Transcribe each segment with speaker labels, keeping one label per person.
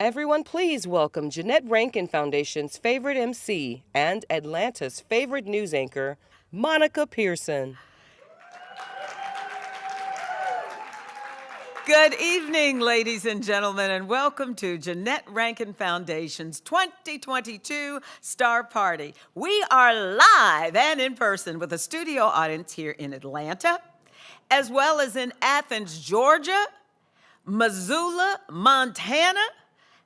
Speaker 1: Everyone, please welcome Jeannette Rankin Foundation's favorite MC and Atlanta's favorite news anchor, Monica Pearson.
Speaker 2: Good evening, ladies and gentlemen, and welcome to Jeannette Rankin Foundation's 2022 Star Party. We are live and in person with a studio audience here in Atlanta, as well as in Athens, Georgia, Missoula, Montana,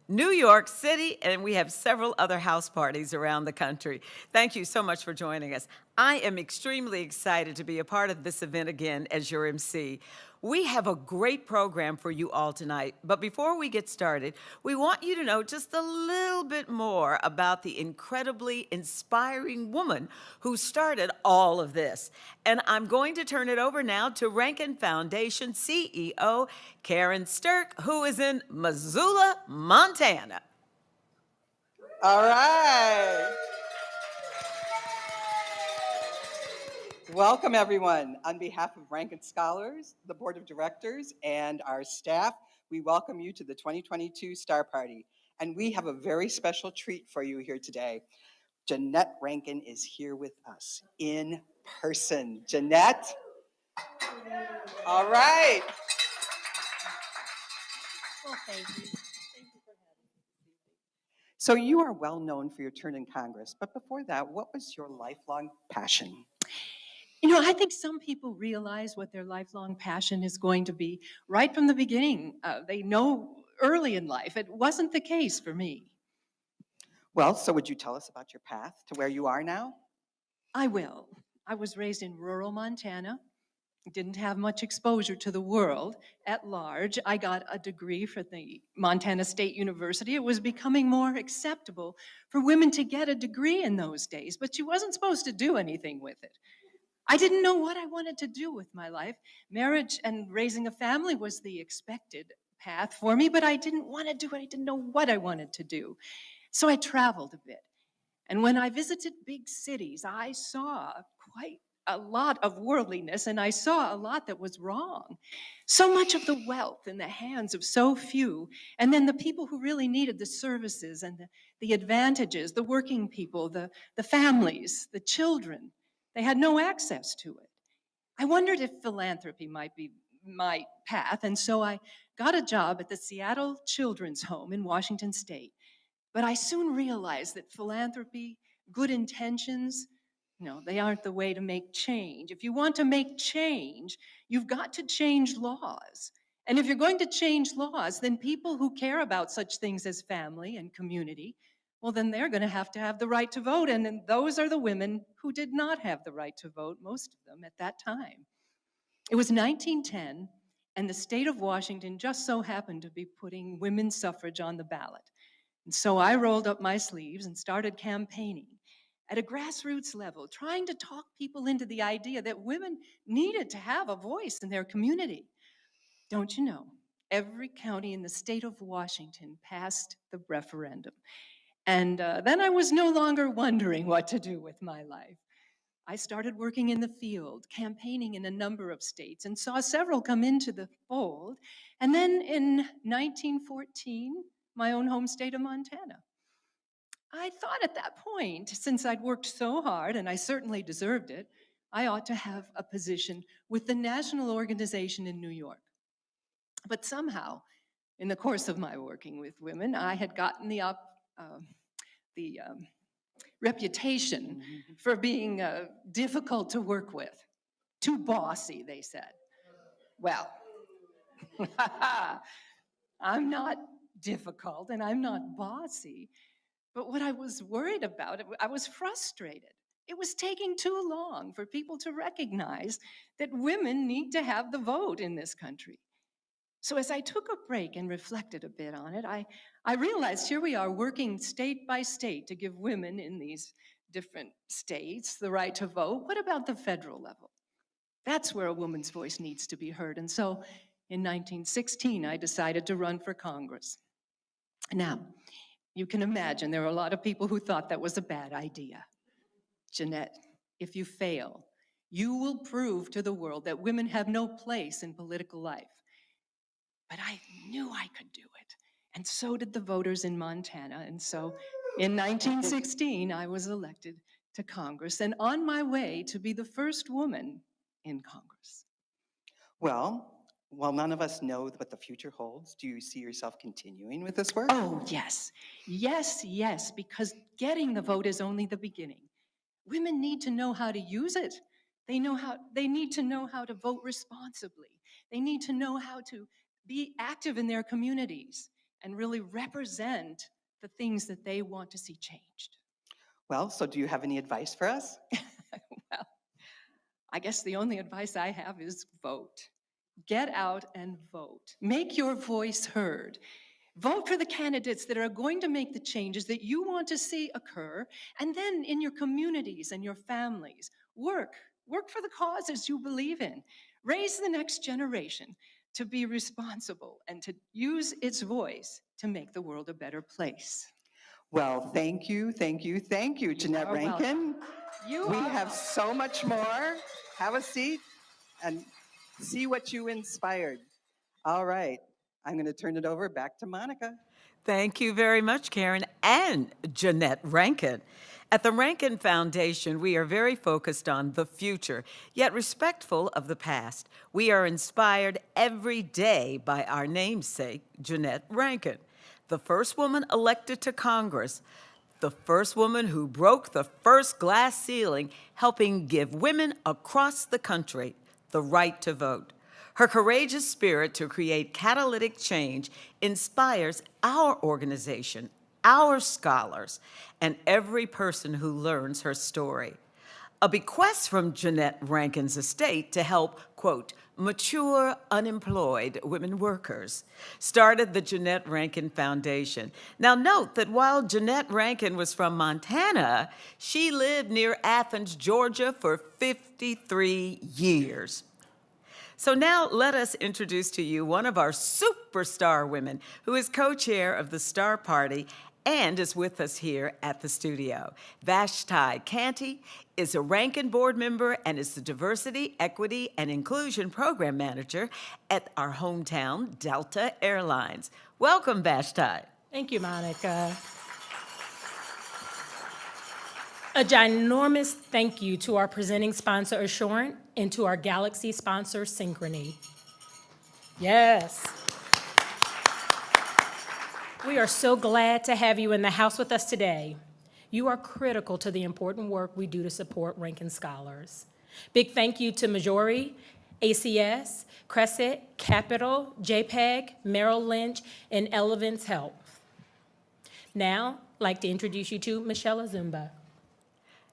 Speaker 2: New York City, and we have several other house parties around the country. Thank you so much for joining us. I am extremely excited to be a part of this event again as your MC. We have a great program for you all tonight, but before we get started, we want you to know just a little bit more about the incredibly inspiring woman who started all of this. And I'm going to turn it over now to Rankin Foundation CEO Karen Stirk, who is in Missoula, Montana.
Speaker 3: All right. Welcome, everyone. On behalf of Rankin Scholars, the Board of Directors, and our staff, we welcome you to the 2022 Star Party. And we have a very special treat for you here today. Jeannette Rankin is here with us in person. Jeannette? All right.
Speaker 4: Well, thank you. Thank you for having me.
Speaker 3: So you are well known for your turn in Congress, but before that, what was your lifelong passion?
Speaker 4: You know, I think some people realize what their lifelong passion is going to be right from the beginning. They know early in life. It wasn't the case for me.
Speaker 3: Well, so would you tell us about your path to where you are now?
Speaker 4: I will. I was raised in rural Montana. Didn't have much exposure to the world at large. I got a degree from the Montana State University. It was becoming more acceptable for women to get a degree in those days, but she wasn't supposed to do anything with it. I didn't know what I wanted to do with my life. Marriage and raising a family was the expected path for me, but I didn't want to do it. I didn't know what I wanted to do. So I traveled a bit. And when I visited big cities, I saw quite a lot of worldliness, and I saw a lot that was wrong. So much of the wealth in the hands of so few, and then the people who really needed the services and the advantages, the working people, the families, the children, they had no access to it. I wondered if philanthropy might be my path, and so I got a job at the Seattle Children's Home in Washington State. But I soon realized that philanthropy, good intentions, no, they aren't the way to make change. If you want to make change, you've got to change laws. And if you're going to change laws, then people who care about such things as family and community, well, then they're going to have the right to vote. And then those are the women who did not have the right to vote, most of them at that time. It was 1910, and the state of Washington just so happened to be putting women's suffrage on the ballot. And so I rolled up my sleeves and started campaigning at a grassroots level, trying to talk people into the idea that women needed to have a voice in their community. Don't you know, every county in the state of Washington passed the referendum. And then I was no longer wondering what to do with my life. I started working in the field, campaigning in a number of states, and saw several come into the fold. And then in 1914, my own home state of Montana. I thought at that point, since I'd worked so hard, and I certainly deserved it, I ought to have a position with the national organization in New York. But somehow, in the course of my working with women, I had gotten the reputation for being difficult to work with. Too bossy, they said. Well, I'm not difficult and I'm not bossy, but what I was worried about, I was frustrated. It was taking too long for people to recognize that women need to have the vote in this country. So as I took a break and reflected a bit on it, I realized here we are working state by state to give women in these different states the right to vote. What about the federal level? That's where a woman's voice needs to be heard. And so in 1916, I decided to run for Congress. Now, you can imagine there were a lot of people who thought that was a bad idea. Jeannette, if you fail, you will prove to the world that women have no place in political life. But I knew I could do it. and so did the voters in Montana. And so in 1916, I was elected to Congress and on my way to be the first woman in Congress.
Speaker 3: Well, while none of us know what the future holds, do you see yourself continuing with this work?
Speaker 4: Oh, yes. Yes, yes, because getting the vote is only the beginning. Women need to know how to use it. They need to know how to vote responsibly. They need to know how to be active in their communities and really represent the things that they want to see changed.
Speaker 3: Well, so do you have any advice for us?
Speaker 4: Well, I guess the only advice I have is vote. Get out and vote. Make your voice heard. Vote for the candidates that are going to make the changes that you want to see occur. And then in your communities and your families, work for the causes you believe in. Raise the next generation to be responsible and to use its voice to make the world a better place.
Speaker 3: Well, thank you, Jeannette Rankin. We have so much more. Have a seat and see what you inspired. All right, I'm going to turn it over back to Monica.
Speaker 2: Thank you very much, Karen and Jeannette Rankin. At the Rankin Foundation, we are very focused on the future, yet respectful of the past. We are inspired every day by our namesake, Jeannette Rankin, the first woman elected to Congress, the first woman who broke the first glass ceiling, helping give women across the country the right to vote. Her courageous spirit to create catalytic change inspires our organization, our scholars, and every person who learns her story. A bequest from Jeannette Rankin's estate to help, quote, mature unemployed women workers started the Jeannette Rankin Foundation. Now note that while Jeannette Rankin was from Montana, she lived near Athens, Georgia for 53 years. So now let us introduce to you one of our superstar women who is co-chair of the Star Party and is with us here at the studio. Vashti Canty is a Rankin board member and is the Diversity, Equity, and Inclusion Program Manager at our hometown, Delta Airlines. Welcome, Vashti.
Speaker 5: Thank you, Monica. A ginormous thank you to our presenting sponsor, Assurant, and to our Galaxy sponsor, Synchrony. Yes. We are so glad to have you in the house with us today. You are critical to the important work we do to support Rankin Scholars. Big thank you to Majori, ACS, Crescent, Capital, JPEG, Merrill Lynch, and Elevance Health. Now, I'd like to introduce you to Michelle Azumba.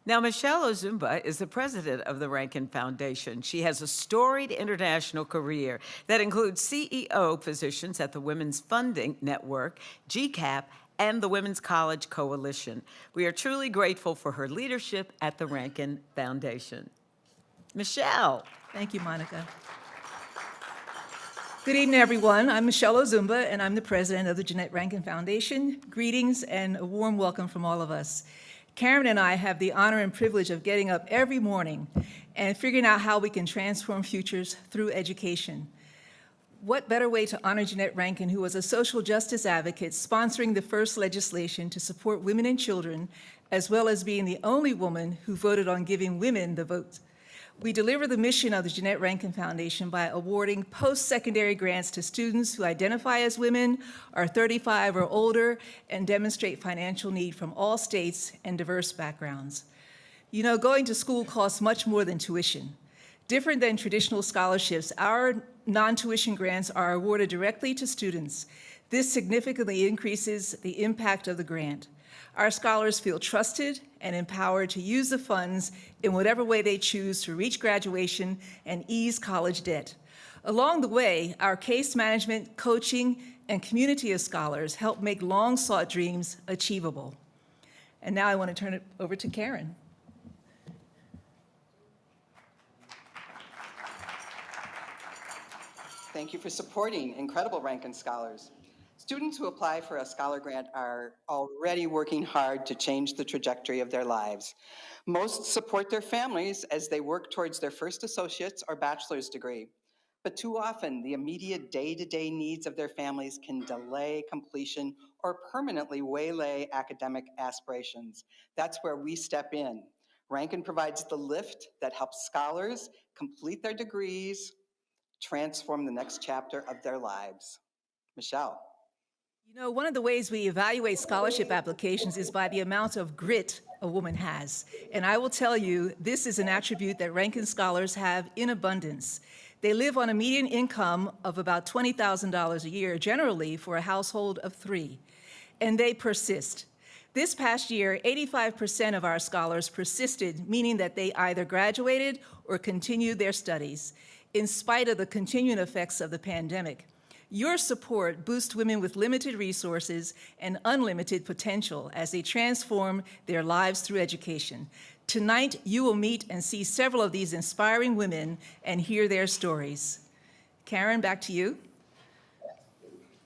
Speaker 2: Now, Michelle Azumba is the president of the Rankin Foundation. She has a storied international career that includes CEO positions at the Women's Funding Network, GCAP, and the Women's College Coalition. We are truly grateful for her leadership at the Rankin Foundation. Michelle.
Speaker 6: Thank you, Monica. Good evening, everyone. I'm Michelle Azumba, and I'm the president of the Jeannette Rankin Foundation. Greetings and a warm welcome from all of us. Karen and I have the honor and privilege of getting up every morning and figuring out how we can transform futures through education. What better way to honor Jeannette Rankin, who was a social justice advocate sponsoring the first legislation to support women and children, as well as being the only woman who voted on giving women the vote. We deliver the mission of the Jeannette Rankin Foundation by awarding post-secondary grants to students who identify as women, are 35 or older, and demonstrate financial need from all states and diverse backgrounds. You know, going to school costs much more than tuition. Different than traditional scholarships, our non-tuition grants are awarded directly to students. This significantly increases the impact of the grant. Our scholars feel trusted and empowered to use the funds in whatever way they choose to reach graduation and ease college debt. Along the way, our case management, coaching, and community of scholars help make long-sought dreams achievable. And now I want to turn it over to Karen.
Speaker 3: Thank you for supporting incredible Rankin Scholars. Students who apply for a Scholar Grant are already working hard to change the trajectory of their lives. Most support their families as they work towards their first associate's or bachelor's degree. But too often, the immediate day-to-day needs of their families can delay completion or permanently waylay academic aspirations. That's where we step in. Rankin provides the lift that helps scholars complete their degrees, transform the next chapter of their lives. Michelle.
Speaker 6: You know, one of the ways we evaluate scholarship applications is by the amount of grit a woman has. And I will tell you, this is an attribute that Rankin Scholars have in abundance. They live on a median income of about $20,000 a year, generally for a household of 3, and they persist. This past year, 85% of our scholars persisted, meaning that they either graduated or continued their studies, in spite of the continuing effects of the pandemic. Your support boosts women with limited resources and unlimited potential as they transform their lives through education. Tonight, you will meet and see several of these inspiring women and hear their stories. Karen, back to you.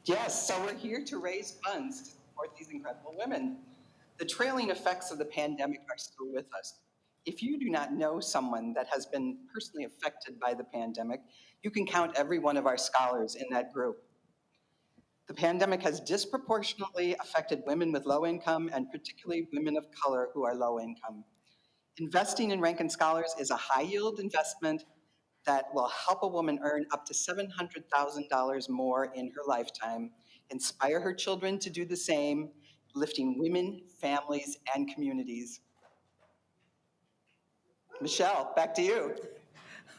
Speaker 3: Yes, so we're here to raise funds to support these incredible women. The trailing effects of the pandemic are still with us. If you do not know someone that has been personally affected by the pandemic, you can count every one of our scholars in that group. The pandemic has disproportionately affected women with low income and particularly women of color who are low income. Investing in Rankin Scholars is a high yield investment that will help a woman earn up to $700,000 more in her lifetime, inspire her children to do the same, lifting women, families, and communities. Michelle, back to you.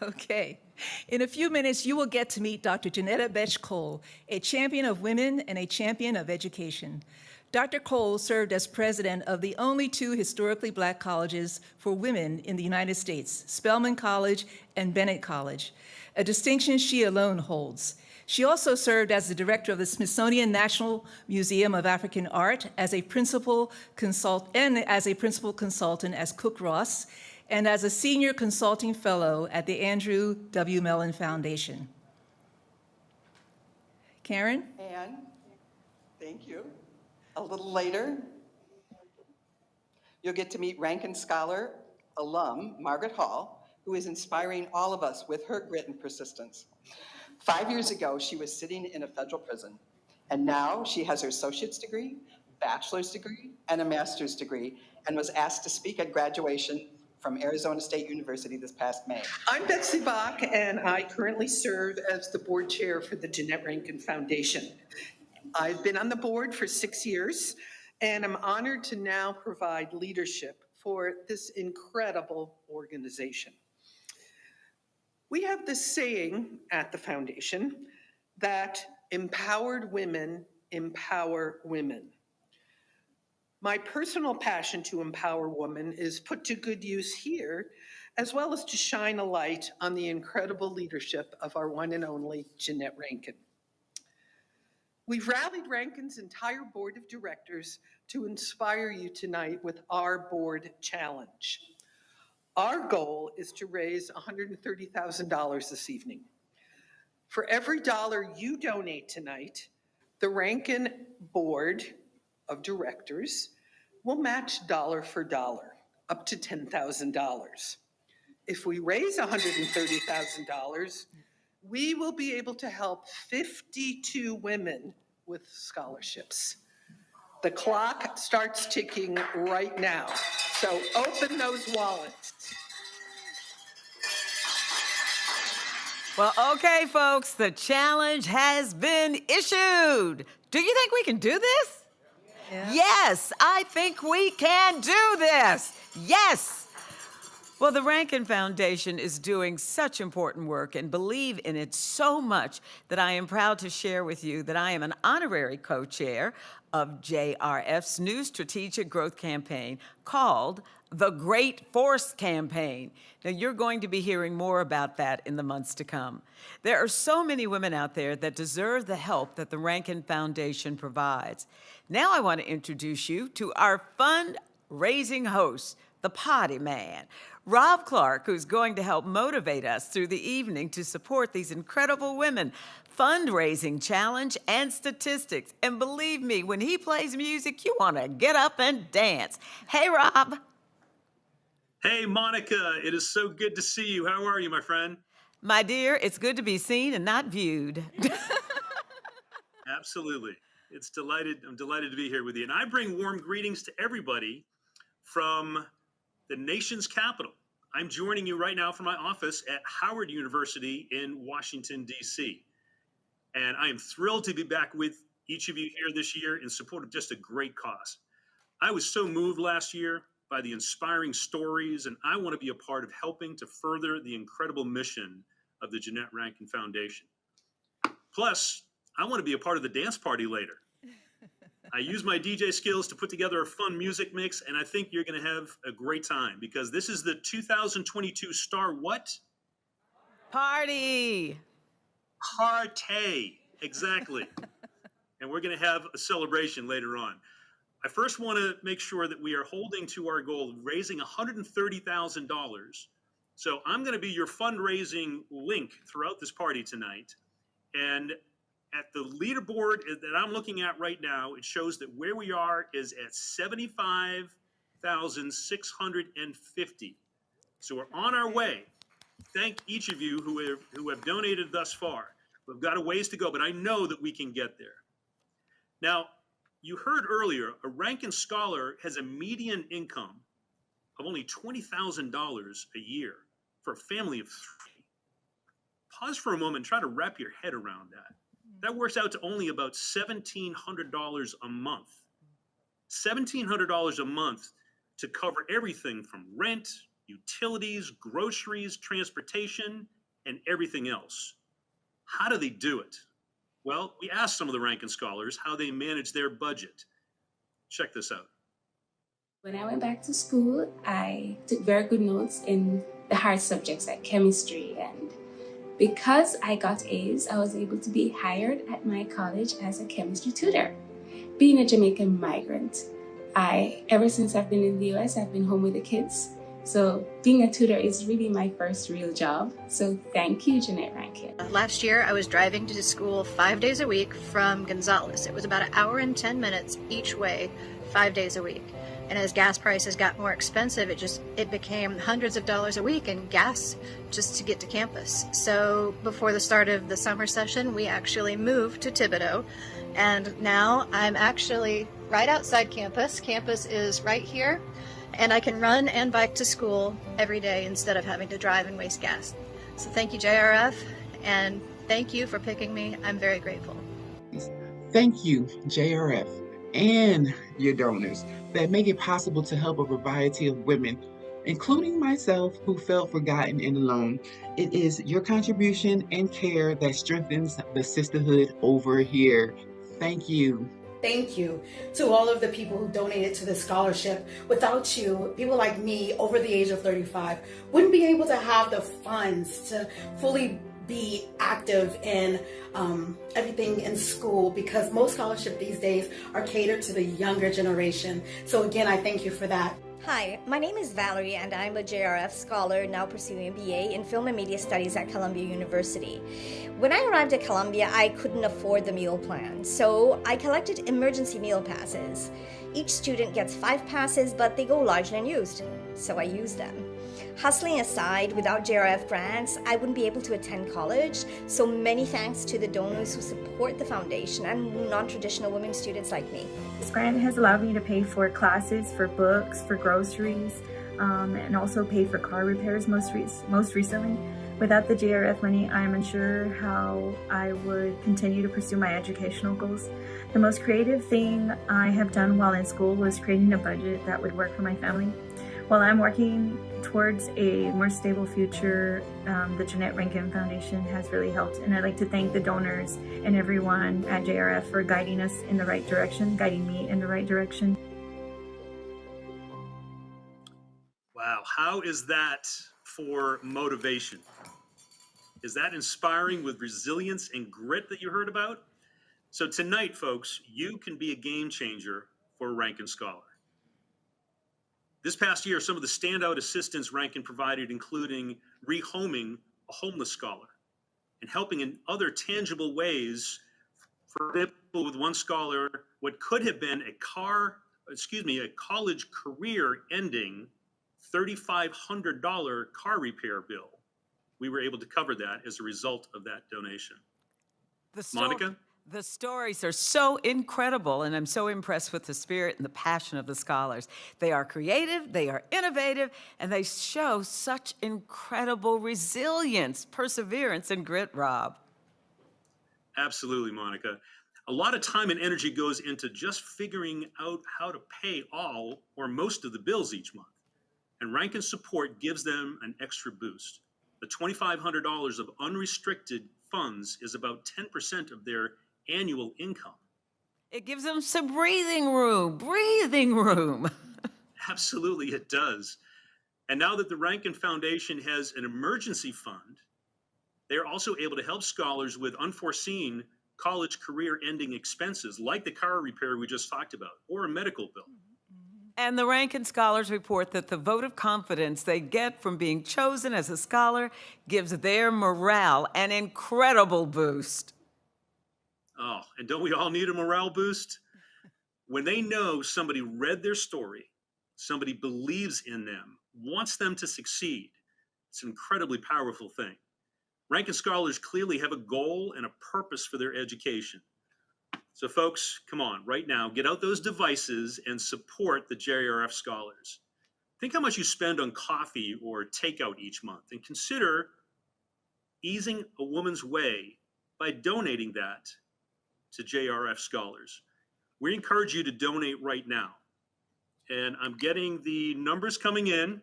Speaker 6: Okay. In a few minutes, you will get to meet Dr. Johnnetta Betsch Cole, a champion of women and a champion of education. Dr. Cole served as president of the only 2 historically Black colleges for women in the United States, Spelman College and Bennett College, a distinction she alone holds. She also served as the director of the Smithsonian National Museum of African Art as a principal consultant as Cook Ross, and as a senior consulting fellow at the Andrew W. Mellon Foundation. Karen?
Speaker 3: And thank you. A little later, you'll get to meet Rankin Scholar alum Margaret Hall, who is inspiring all of us with her grit and persistence. 5 years ago, she was sitting in a federal prison, and now she has her associate's degree, bachelor's degree, and a master's degree, and was asked to speak at graduation from Arizona State University this past May.
Speaker 7: I'm Betsy Bach, and I currently serve as the board chair for the Jeannette Rankin Foundation. I've been on the board for 6 years, and I'm honored to now provide leadership for this incredible organization. We have this saying at the foundation that empowered women empower women. My personal passion to empower women is put to good use here, as well as to shine a light on the incredible leadership of our one and only Jeannette Rankin. We've rallied Rankin's entire board of directors to inspire you tonight with our board challenge. Our goal is to raise $130,000 this evening. For every dollar you donate tonight, the Rankin Board of Directors will match dollar for dollar, up to $10,000. If we raise $130,000, we will be able to help 52 women with scholarships. The clock starts ticking right now, so open those wallets.
Speaker 2: Well, okay, folks, the challenge has been issued. Do you think we can do this?
Speaker 6: Yeah.
Speaker 2: Yes, I think we can do this. Yes. Well, the Rankin Foundation is doing such important work and believe in it so much that I am proud to share with you that I am an honorary co-chair of JRF's new strategic growth campaign called the Great Force Campaign. Now, you're going to be hearing more about that in the months to come. There are so many women out there that deserve the help that the Rankin Foundation provides. Now I want to introduce you to our fundraising host, the Potty Man, Rob Clark, who's going to help motivate us through the evening to support these incredible women, fundraising challenge and statistics. And believe me, when he plays music, you want to get up and dance. Hey, Rob.
Speaker 8: Hey, Monica, it is so good to see you. How are you, my friend?
Speaker 2: My dear, it's good to be seen and not viewed.
Speaker 8: Absolutely. I'm delighted to be here with you. And I bring warm greetings to everybody from the nation's capital. I'm joining you right now from my office at Howard University in Washington, D.C. And I am thrilled to be back with each of you here this year in support of just a great cause. I was so moved last year by the inspiring stories, and I want to be a part of helping to further the incredible mission of the Jeannette Rankin Foundation. Plus, I want to be a part of the dance party later. I use my DJ skills to put together a fun music mix, and I think you're going to have a great time because this is the 2022 Star what?
Speaker 2: Party.
Speaker 8: Party. Exactly. And we're going to have a celebration later on. I first want to make sure that we are holding to our goal of raising $130,000. So I'm going to be your fundraising link throughout this party tonight. And at the leaderboard that I'm looking at right now, it shows that where we are is at 75,650. So we're on our way. Thank each of you who have donated thus far. We've got a ways to go, but I know that we can get there. Now, you heard earlier, a Rankin Scholar has a median income of only $20,000 a year for a family of 3. Pause for a moment and try to wrap your head around that. That works out to only about $1,700 a month. $1,700 a month to cover everything from rent, utilities, groceries, transportation, and everything else. How do they do it? Well, we asked some of the Rankin Scholars how they manage their budget. Check this out.
Speaker 9: When I went back to school, I took very good notes in the hard subjects like chemistry, and because I got A's, I was able to be hired at my college as a chemistry tutor. Being a Jamaican migrant, ever since I've been in the US, I've been home with the kids. So being a tutor is really my first real job. So thank you, Jeannette Rankin.
Speaker 10: Last year, I was driving to school 5 days a week from Gonzales. It was about 1 hour and 10 minutes each way, 5 days a week. And as gas prices got more expensive, it became hundreds of dollars a week in gas just to get to campus. So before the start of the summer session, we actually moved to Thibodaux. And now I'm actually right outside campus. Campus is right here. And I can run and bike to school every day instead of having to drive and waste gas. So thank you, JRF, and thank you for picking me. I'm very grateful.
Speaker 11: Thank you, JRF, and your donors that make it possible to help a variety of women, including myself, who felt forgotten and alone. It is your contribution and care that strengthens the sisterhood over here. Thank you.
Speaker 12: Thank you to all of the people who donated to this scholarship. Without you, people like me over the age of 35 wouldn't be able to have the funds to fully be active in everything in school, because most scholarships these days are catered to the younger generation. So again, I thank you for that.
Speaker 13: Hi, my name is Valerie, and I'm a JRF scholar now pursuing a BA in Film and Media Studies at Columbia University. When I arrived at Columbia, I couldn't afford the meal plan, so I collected emergency meal passes. Each student gets 5 passes, but they go largely unused, so I used them. Hustling aside, without JRF grants, I wouldn't be able to attend college, so many thanks to the donors who support the foundation and non-traditional women students like me.
Speaker 14: This grant has allowed me to pay for classes, for books, for groceries, and also pay for car repairs most recently. Without the JRF money, I'm unsure how I would continue to pursue my educational goals. The most creative thing I have done while in school was creating a budget that would work for my family. While I'm working towards a more stable future, the Jeannette Rankin Foundation has really helped, and I'd like to thank the donors and everyone at JRF for guiding us in the right direction, guiding me in the right direction.
Speaker 8: Wow, how is that for motivation? Is that inspiring with resilience and grit that you heard about? So tonight, folks, you can be a game changer for a Rankin Scholar. This past year, some of the standout assistance Rankin provided, including rehoming a homeless scholar and helping in other tangible ways. For example, with one scholar, what could have been a college career ending $3,500 car repair bill we were able to cover that as a result of that donation.
Speaker 2: The
Speaker 8: Monica?
Speaker 2: The stories are so incredible, and I'm so impressed with the spirit and the passion of the scholars. They are creative, they are innovative, and they show such incredible resilience, perseverance, and grit, Rob.
Speaker 8: Absolutely, Monica. A lot of time and energy goes into just figuring out how to pay all or most of the bills each month. And Rankin Support gives them an extra boost. The $2,500 of unrestricted funds is about 10% of their annual income.
Speaker 2: It gives them some breathing room.
Speaker 8: Absolutely, it does. And now that the Rankin Foundation has an emergency fund, they're also able to help scholars with unforeseen college career-ending expenses, like the car repair we just talked about, or a medical bill.
Speaker 2: And the Rankin Scholars report that the vote of confidence they get from being chosen as a scholar gives their morale an incredible boost.
Speaker 8: Oh, and don't we all need a morale boost? When they know somebody read their story, somebody believes in them, wants them to succeed, it's an incredibly powerful thing. Rankin Scholars clearly have a goal and a purpose for their education. So folks, come on, right now, get out those devices and support the JRF Scholars. Think how much you spend on coffee or takeout each month, and consider easing a woman's way by donating that to JRF Scholars. We encourage you to donate right now. And I'm getting the numbers coming in.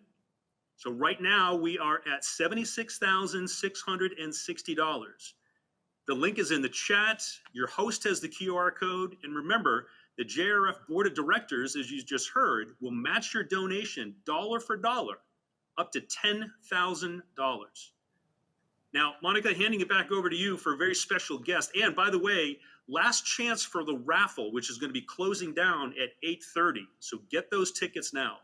Speaker 8: So right now we are at $76,660. The link is in the chat. Your host has the QR code. And remember, the JRF Board of Directors, as you just heard, will match your donation dollar for dollar up to $10,000. Now, Monica, handing it back over to you for a very special guest. And by the way, last chance for the raffle, which is going to be closing down at 8:30. So get those tickets now.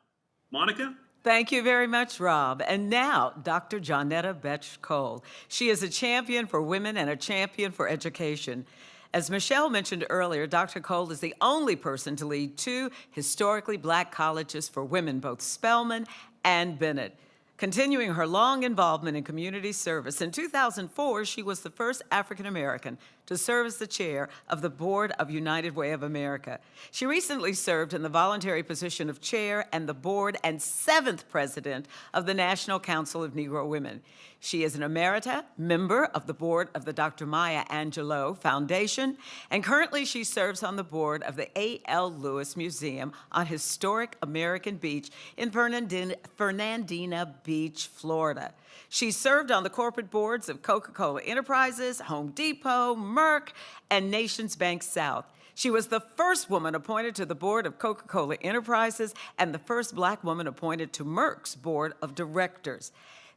Speaker 8: Monica?
Speaker 2: Thank you very much, Rob. And now, Dr. Johnnetta Betsch Cole. She is a champion for women and a champion for education. As Michelle mentioned earlier, Dr. Cole is the only person to lead 2 historically Black colleges for women, both Spelman and Bennett. Continuing her long involvement in community service, in 2004, she was the first African American to serve as the chair of the Board of United Way of America. She recently served in the voluntary position of chair and the board and 7th president of the National Council of Negro Women. She is an emerita member of the board of the Dr. Maya Angelou Foundation, and currently she serves on the board of the A.L. Lewis Museum on historic American Beach in Fernandina Beach, Florida. She served on the corporate boards of Coca-Cola Enterprises, Home Depot, Merck, and Nations Bank South. She was the first woman appointed to the board of Coca-Cola Enterprises and the first Black woman appointed to Merck's board of directors.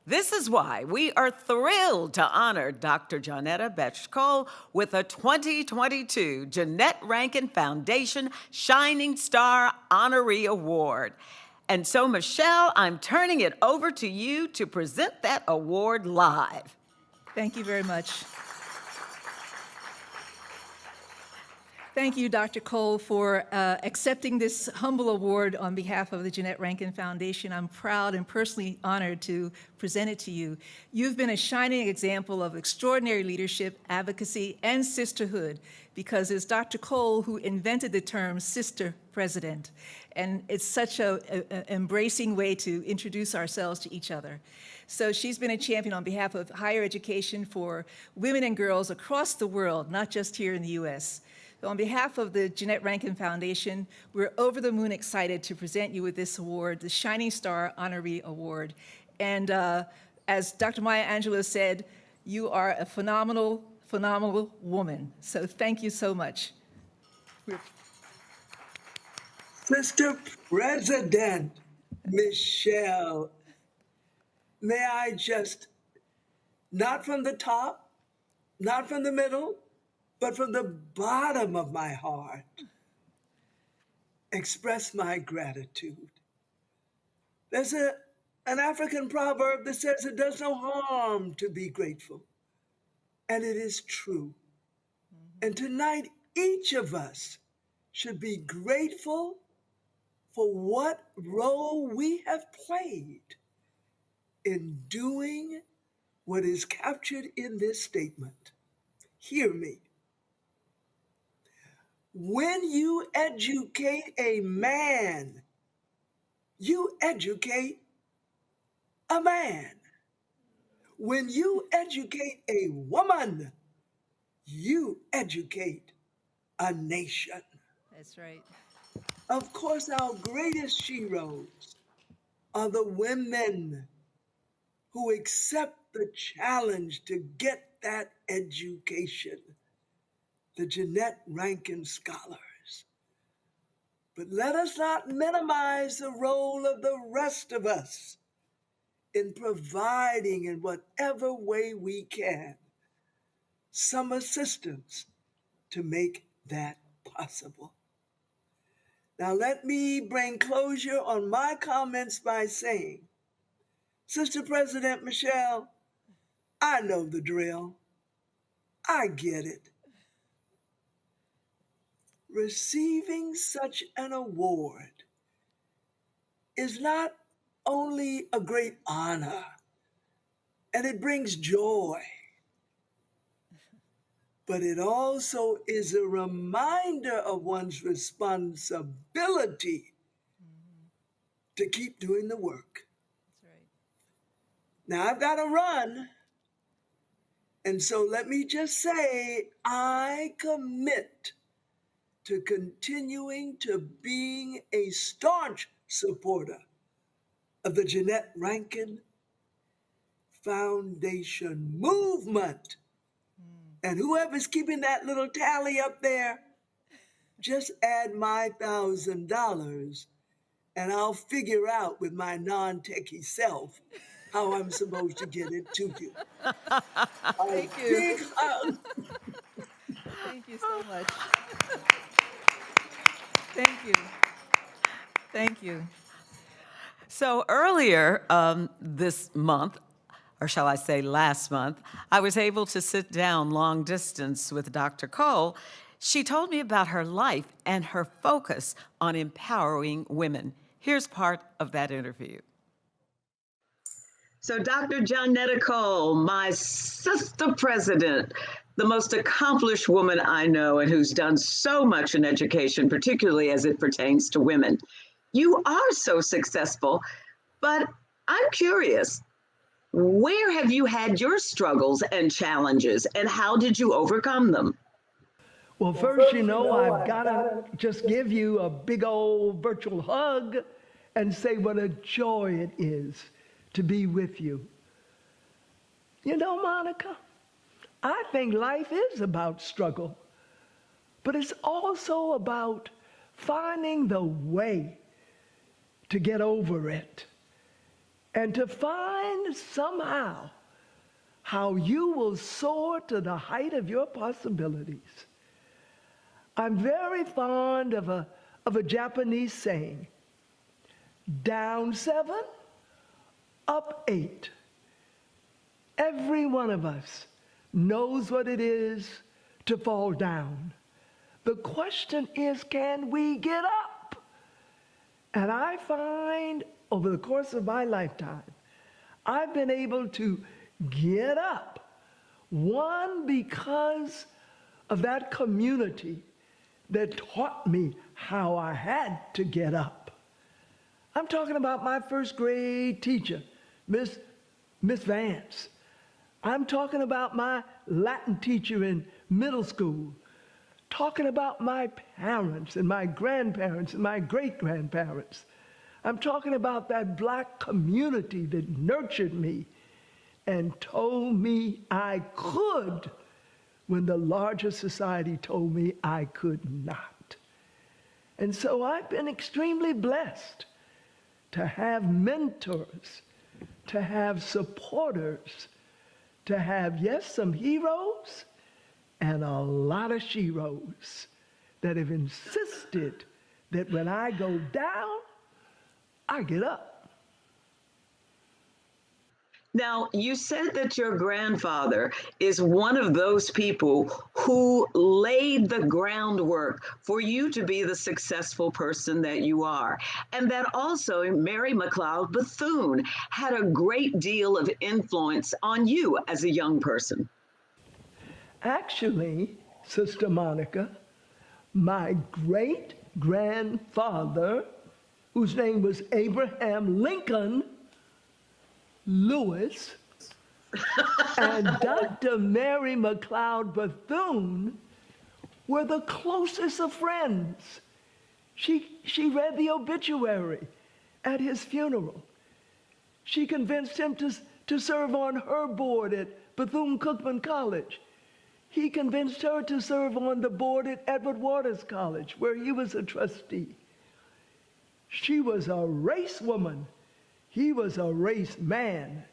Speaker 2: This is why we are thrilled to honor Dr. Johnnetta Betsch Cole with a 2022 Jeannette Rankin Foundation Shining Star Honoree Award. And so, Michelle, I'm turning it over to you to present that award live.
Speaker 6: Thank you very much. Thank you, Dr. Cole, for accepting this humble award on behalf of the Jeannette Rankin Foundation. I'm proud and personally honored to present it to you. You've been a shining example of extraordinary leadership, advocacy, and sisterhood, because it's Dr. Cole who invented the term sister president. And it's such an embracing way to introduce ourselves to each other. So she's been a champion on behalf of higher education for women and girls across the world, not just here in the US. So on behalf of the Jeannette Rankin Foundation, we're over the moon excited to present you with this award, the Shining Star Honoree Award. And as Dr. Maya Angelou said, you are a phenomenal, phenomenal woman. So thank you so much.
Speaker 15: Mr. President, Michelle, may I just, not from the top, not from the middle, but from the bottom of my heart, express my gratitude. There's an African proverb that says it does no harm to be grateful, and it is true. And tonight, each of us should be grateful for what role we have played in doing what is captured in this statement. Hear me. When you educate a man, you educate a man. When you educate a woman, you educate a nation.
Speaker 6: That's right.
Speaker 15: Of course, our greatest heroes are the women who accept the challenge to get that education, the Jeannette Rankin Scholars. But let us not minimize the role of the rest of us in providing, in whatever way we can, some assistance to make that possible. Now, let me bring closure on my comments by saying, Sister President Michelle, I know the drill. I get it. Receiving such an award is not only a great honor, and it brings joy, but it also is a reminder of one's responsibility to keep doing the work.
Speaker 6: That's right.
Speaker 15: Now, I've got to run, and so let me just say, I commit to continuing to being a staunch supporter of the Jeannette Rankin Foundation movement. And whoever's keeping that little tally up there, just add my $1,000 and I'll figure out with my non-techie self how I'm supposed to get it to you.
Speaker 6: Thank you.
Speaker 15: Big hug.
Speaker 6: Thank you so much. Thank you. Thank you.
Speaker 2: So earlier this month, or shall I say last month, I was able to sit down long distance with Dr. Cole. She told me about her life and her focus on empowering women. Here's part of that interview.
Speaker 16: So Dr. Johnnetta Cole, my sister president, the most accomplished woman I know and who's done so much in education, particularly as it pertains to women. You are so successful, but I'm curious, where have you had your struggles and challenges, and how did you overcome them?
Speaker 17: Well, first, I've got to just give you a big old virtual hug and say what a joy it is to be with you. Monica, I think life is about struggle, but it's also about finding the way to get over it and to find somehow how you will soar to the height of your possibilities. I'm very fond of a Japanese saying, down 7, up 8. Every one of us knows what it is to fall down. The question is, can we get up? And I find over the course of my lifetime, I've been able to get up. One, because of that community that taught me how I had to get up. I'm talking about my first grade teacher, Miss Vance. I'm talking about my Latin teacher in middle school. Talking about my parents and my grandparents and my great-grandparents. I'm talking about that black community that nurtured me and told me I could when the larger society told me I could not. And so I've been extremely blessed to have mentors, to have supporters, to have, yes, some heroes and a lot of sheroes that have insisted that when I go down, I get up.
Speaker 16: Now, you said that your grandfather is one of those people who laid the groundwork for you to be the successful person that you are. And that also Mary McLeod Bethune had a great deal of influence on you as a young person.
Speaker 17: Actually, Sister Monica, my great-grandfather, whose name was Abraham Lincoln Lewis, and Dr. Mary McLeod Bethune were the closest of friends. She read the obituary at his funeral. She convinced him to serve on her board at Bethune-Cookman College. He convinced her to serve on the board at Edward Waters College, where he was a trustee. She was a race woman. He was a race man.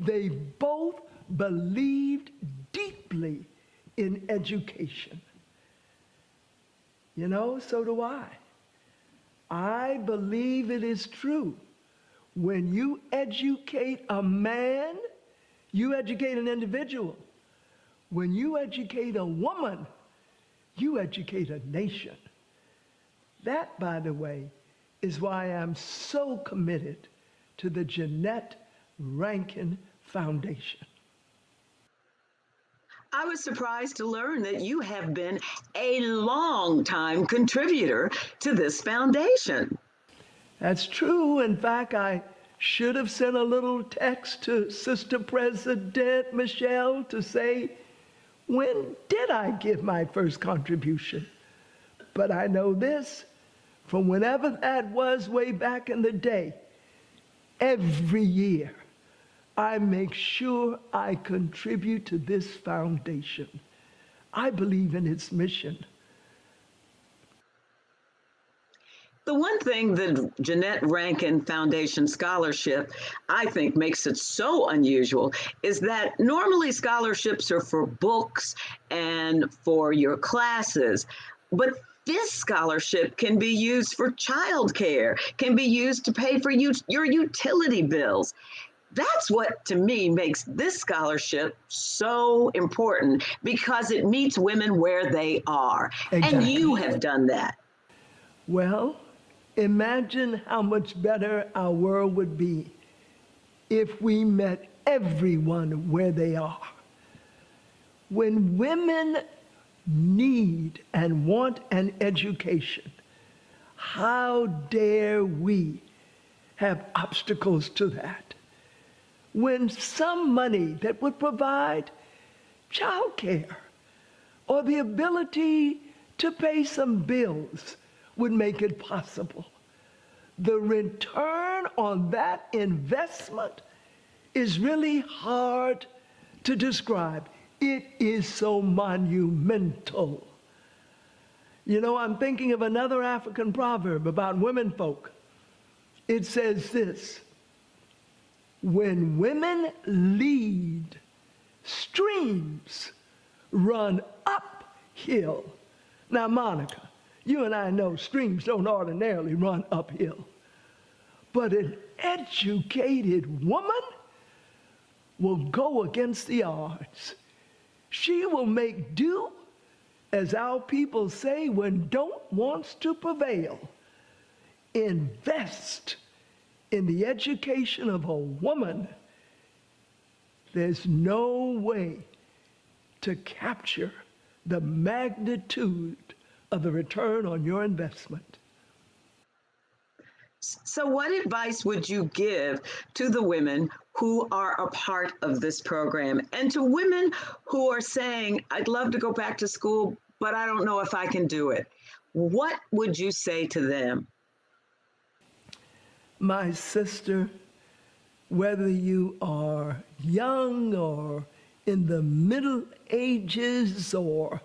Speaker 17: They both believed deeply in education. You know, so do I. I believe it is true. When you educate a man, you educate an individual. When you educate a woman, you educate a nation. That, by the way, is why I'm so committed to the Jeannette Rankin Foundation.
Speaker 16: I was surprised to learn that you have been a long-time contributor to this foundation.
Speaker 17: That's true. In fact, I should have sent a little text to Sister President Michelle to say, when did I give my first contribution? But I know this, from whenever that was way back in the day, every year, I make sure I contribute to this foundation. I believe in its mission.
Speaker 16: The one thing the Jeannette Rankin Foundation Scholarship, I think, makes it so unusual is that normally scholarships are for books and for your classes, but this scholarship can be used for childcare, can be used to pay for your utility bills. That's what, to me, makes this scholarship so important, because it meets women where they are. Exactly. And you have done that.
Speaker 17: Well, imagine how much better our world would be if we met everyone where they are. When women need and want an education, how dare we have obstacles to that? When some money that would provide childcare or the ability to pay some bills would make it possible. The return on that investment is really hard to describe. It is so monumental. You know, I'm thinking of another African proverb about women folk. It says this: when women lead, streams run uphill. Now, Monica, you and I know streams don't ordinarily run uphill, but an educated woman will go against the odds. She will make do, as our people say, when don't wants to prevail. Invest in the education of a woman. There's no way to capture the magnitude of the return on your investment.
Speaker 16: So what advice would you give to the women who are a part of this program, and to women who are saying, I'd love to go back to school, but I don't know if I can do it? What would you say to them?
Speaker 17: My sister, whether you are young or in the middle ages or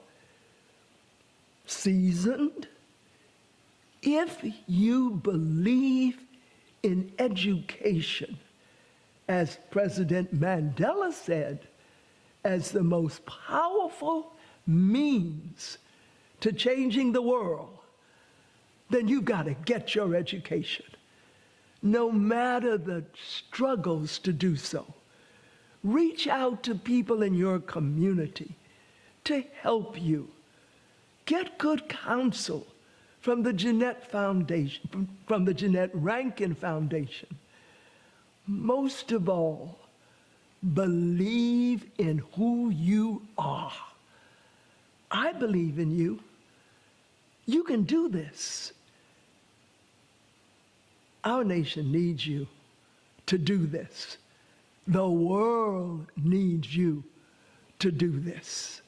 Speaker 17: seasoned, if you believe in education, as President Mandela said, as the most powerful means to changing the world, then you've got to get your education, no matter the struggles to do so. Reach out to people in your community to help you. Get good counsel from the Jeannette Foundation, from the Jeannette Rankin Foundation. Most of all, believe in who you are. I believe in you. You can do this. Our nation needs you to do this. The world needs you to do this.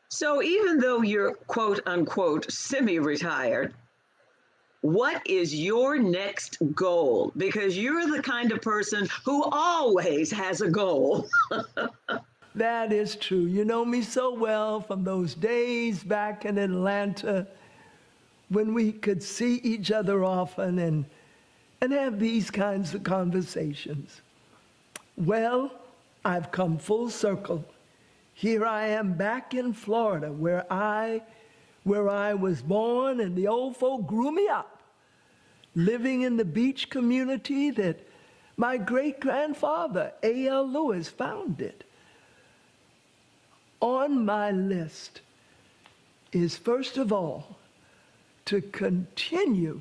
Speaker 16: So even though you're quote unquote semi-retired, what is your next goal? Because you're the kind of person who always has a goal.
Speaker 17: That is true. You know me so well from those days back in Atlanta when we could see each other often and have these kinds of conversations. Well, I've come full circle. Here I am back in Florida where I was born and the old folk grew me up, living in the beach community that my great-grandfather, A.L. Lewis, founded. On my list is, first of all, to continue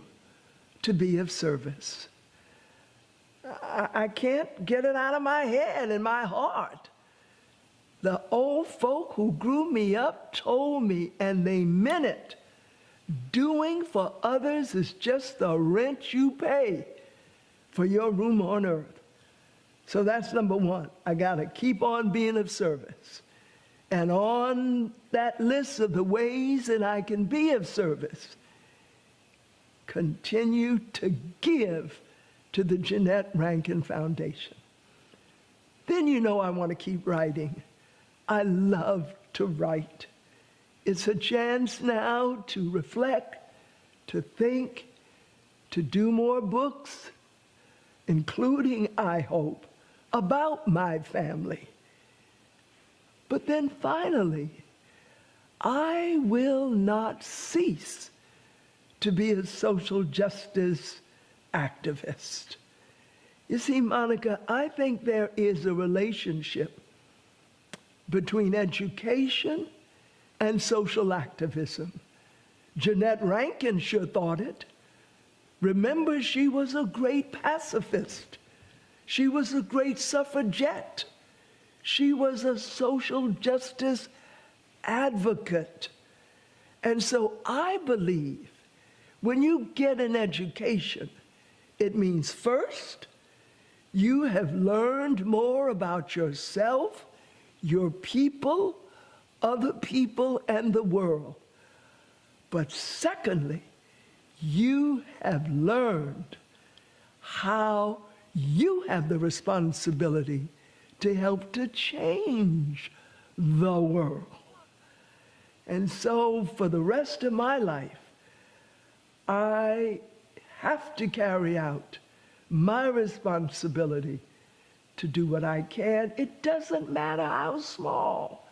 Speaker 17: to be of service. I can't get it out of my head and my heart. The old folk who grew me up told me, and they meant it, doing for others is just the rent you pay for your room on earth. So that's number one. I gotta keep on being of service. And on that list of the ways that I can be of service, continue to give to the Jeannette Rankin Foundation. Then you know I want to keep writing. I love to write. It's a chance now to reflect, to think, to do more books, including, I hope, about my family. But then finally, I will not cease to be a social justice activist. You see, Monica, I think there is a relationship between education and social activism. Jeannette Rankin sure thought it. Remember, she was a great pacifist. She was a great suffragette. She was a social justice advocate. And so I believe when you get an education, it means first, you have learned more about yourself, your people, other people, and the world. But secondly, you have learned how you have the responsibility to help to change the world. And so for the rest of my life, I have to carry out my responsibility to do what I can. It doesn't matter how small,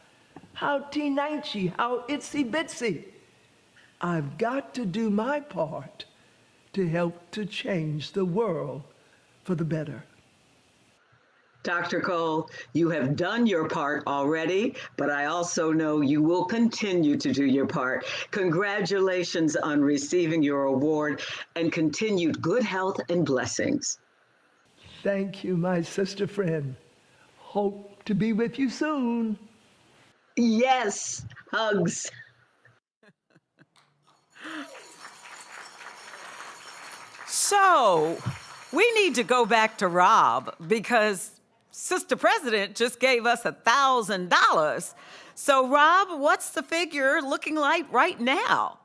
Speaker 17: how teeny, how itsy bitsy. I've got to do my part to help to change the world for the better.
Speaker 16: Dr. Cole, you have done your part already, but I also know you will continue to do your part. Congratulations on receiving your award and continued good health and blessings.
Speaker 17: Thank you, my sister friend. Hope to be with you soon.
Speaker 16: Yes, hugs.
Speaker 2: So, we need to go back to Rob because Sister President just gave us $1,000. So, Rob, what's the figure looking like right now?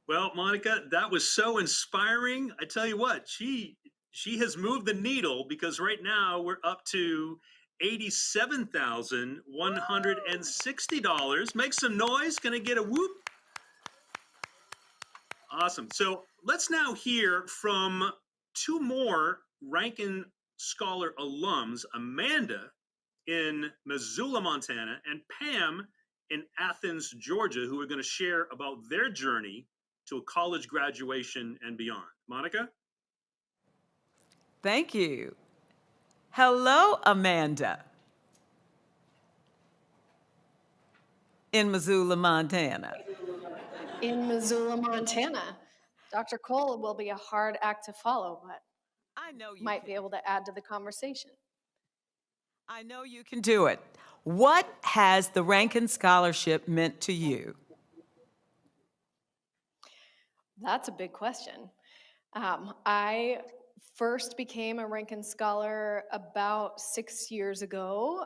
Speaker 8: Well, Monica, that was so inspiring. I tell you what, she has moved the needle because right now we're up to $87,160. Make some noise. Can I get a whoop? Awesome. So let's now hear from two more Rankin Scholar alums, Amanda in Missoula, Montana, and Pam in Athens, Georgia, who are going to share about their journey to a college graduation and beyond. Monica?
Speaker 2: Thank you. Hello, Amanda. In Missoula, Montana.
Speaker 18: In Missoula, Montana. Dr. Cole will be a hard act to follow, but
Speaker 2: I know you
Speaker 18: might be able to add to the conversation.
Speaker 2: I know you can do it. What has the Rankin Scholarship meant to you?
Speaker 18: That's a big question. I first became a Rankin Scholar about 6 years ago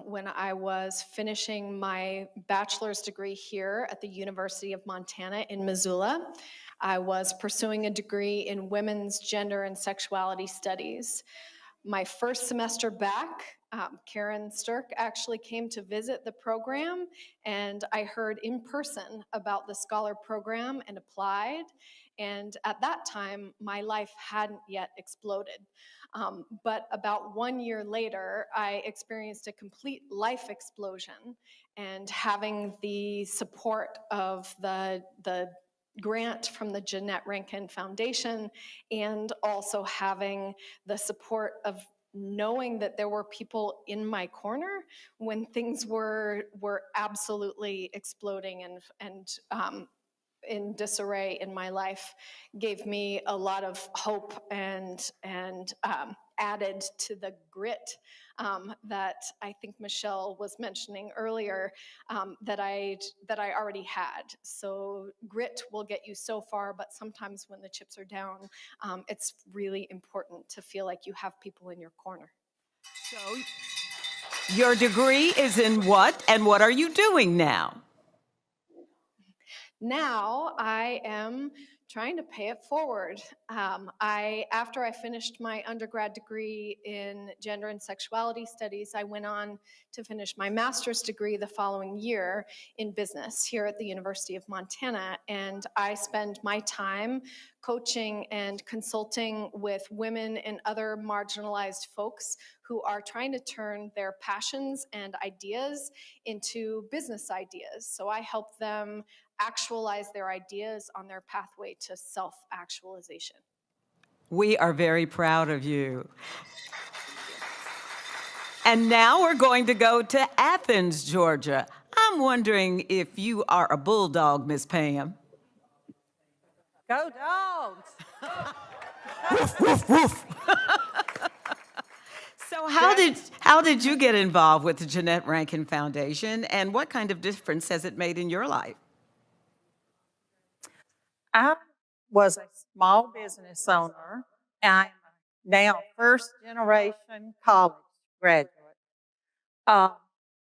Speaker 18: when I was finishing my bachelor's degree here at the University of Montana in Missoula. I was pursuing a degree in women's gender and sexuality studies. My first semester back, Karen Stirk actually came to visit the program, and I heard in person about the scholar program and applied. And at that time, my life hadn't yet exploded. But about 1 year later, I experienced a complete life explosion, and having the support of the grant from the Jeannette Rankin Foundation, and also having the support of knowing that there were people in my corner when things were absolutely exploding and in disarray in my life, gave me a lot of hope and added to the grit that I think Michelle was mentioning earlier that I already had. So grit will get you so far, but sometimes when the chips are down, it's really important to feel like you have people in your corner.
Speaker 2: So your degree is in what, and what are you doing now?
Speaker 18: Now I am trying to pay it forward. After I finished my undergrad degree in gender and sexuality studies, I went on to finish my master's degree the following year in business here at the University of Montana. And I spend my time coaching and consulting with women and other marginalized folks who are trying to turn their passions and ideas into business ideas. So I help them actualize their ideas on their pathway to self-actualization.
Speaker 2: We are very proud of you. And now we're going to go to Athens, Georgia. I'm wondering if you are a bulldog, Miss Pam.
Speaker 19: Go dogs!
Speaker 2: Woof, woof, woof. So how did you get involved with the Jeannette Rankin Foundation, and what kind of difference has it made in your life?
Speaker 19: I was a small business owner. I'm now first generation college graduate. I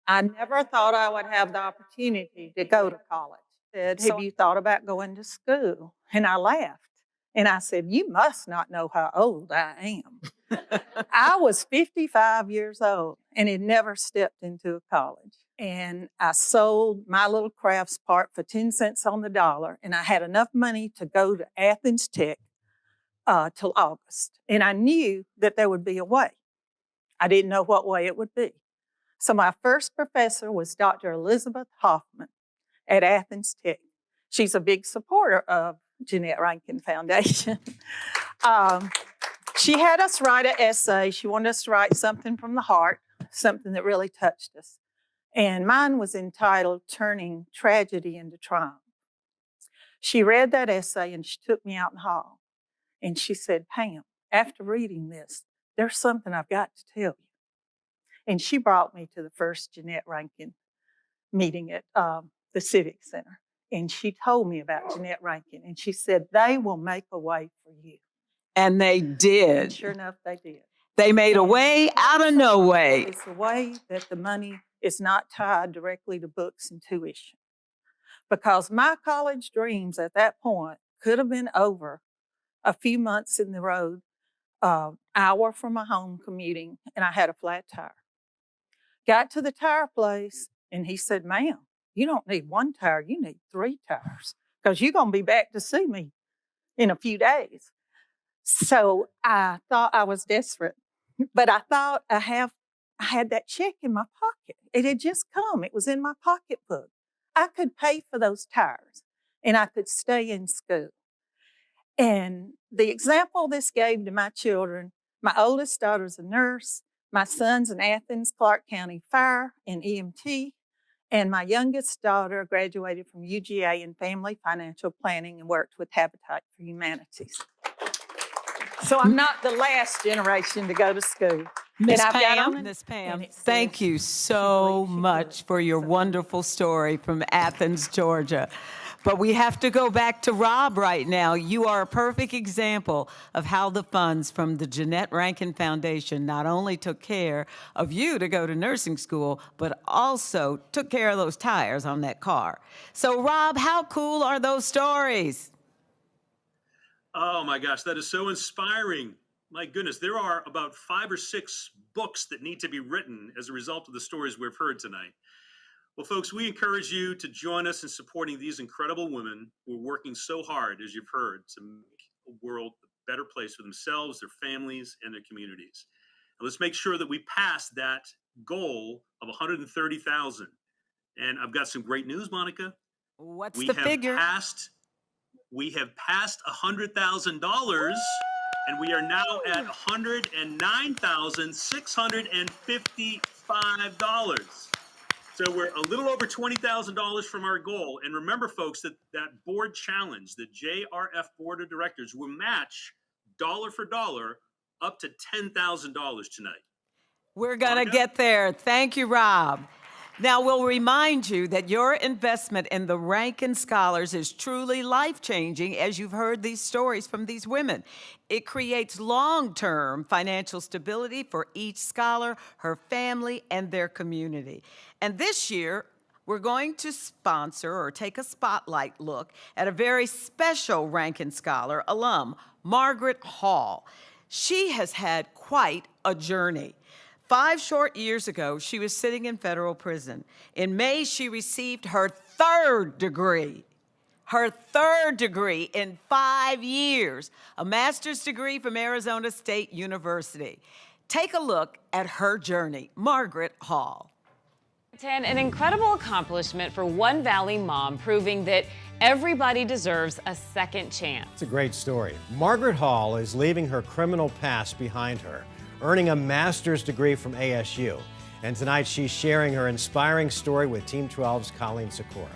Speaker 19: never thought I would have the opportunity to go to college. Said, have you thought about going to school? And I laughed. And I said, you must not know how old I am. I was 55 years old and had never stepped into a college. And I sold my little crafts part for 10 cents on the dollar. And I had enough money to go to Athens Tech till August. And I knew that there would be a way. I didn't know what way it would be. So my first professor was Dr. Elizabeth Hoffman at Athens Tech. She's a big supporter of Jeannette Rankin Foundation. She had us write an essay. She wanted us to write something from the heart, something that really touched us. And mine was entitled Turning Tragedy into Triumph. She read that essay and she took me out in the hall. And she said, Pam, after reading this, there's something I've got to tell you. And she brought me to the first Jeannette Rankin meeting at the Civic Center. And she told me about Jeannette Rankin. And she said, they will make a way for you.
Speaker 2: And they did.
Speaker 19: And sure enough, they did.
Speaker 2: They made a way out of no way.
Speaker 19: It's a way that the money is not tied directly to books and tuition. Because my college dreams at that point could have been over a few months in the road, hour from my home commuting, and I had a flat tire. Got to the tire place, and he said, ma'am, you don't need one tire, you need 3 tires, because you're going to be back to see me in a few days. So I thought I was desperate, but I thought I had that check in my pocket. It had just come. It was in my pocketbook. I could pay for those tires, and I could stay in school. And the example this gave to my children, my oldest daughter's a nurse, My son's in Athens, Clark County Fire and EMT, and my youngest daughter graduated from UGA in Family Financial Planning and worked with Habitat for Humanities. So I'm not the last generation to go to school.
Speaker 2: Miss
Speaker 19: And I've got on
Speaker 2: Pam,
Speaker 19: it,
Speaker 2: Miss Pam,
Speaker 19: and it
Speaker 2: thank
Speaker 19: says
Speaker 2: you so much for your wonderful story from Athens, Georgia. But we have to go back to Rob right now. You are a perfect example of how the funds from the Jeannette Rankin Foundation not only took care of you to go to nursing school, but also took care of those tires on that car. So Rob, how cool are those stories?
Speaker 8: Oh my gosh, that is so inspiring. My goodness, there are about 5 or 6 books that need to be written as a result of the stories we've heard tonight. Well, folks, we encourage you to join us in supporting these incredible women who are working so hard, as you've heard, to make a world a better place for themselves, their families, and their communities. And let's make sure that we pass that goal of 130,000. And I've got some great news, Monica.
Speaker 2: What's the figure?
Speaker 8: We have passed $100,000, and we are now at $109,655. So we're a little over $20,000 from our goal. And remember, folks, that board challenge, the JRF Board of Directors, will match dollar for dollar up to $10,000 tonight.
Speaker 2: We're going to get there. Thank you, Rob. Now, we'll remind you that your investment in the Rankin Scholars is truly life-changing, as you've heard these stories from these women. It creates long-term financial stability for each scholar, her family, and their community. And this year, we're going to sponsor or take a spotlight look at a very special Rankin Scholar alum, Margaret Hall. She has had quite a journey. 5 short years ago, she was sitting in federal prison. In May, she received her third degree in 5 years, a master's degree from Arizona State University. Take a look at her journey. Margaret Hall.
Speaker 20: An incredible accomplishment for one Valley mom, proving that everybody deserves a second chance.
Speaker 21: It's a great story. Margaret Hall is leaving her criminal past behind her, earning a master's degree from ASU. And tonight she's sharing her inspiring story with Team 12's Colleen Sikora.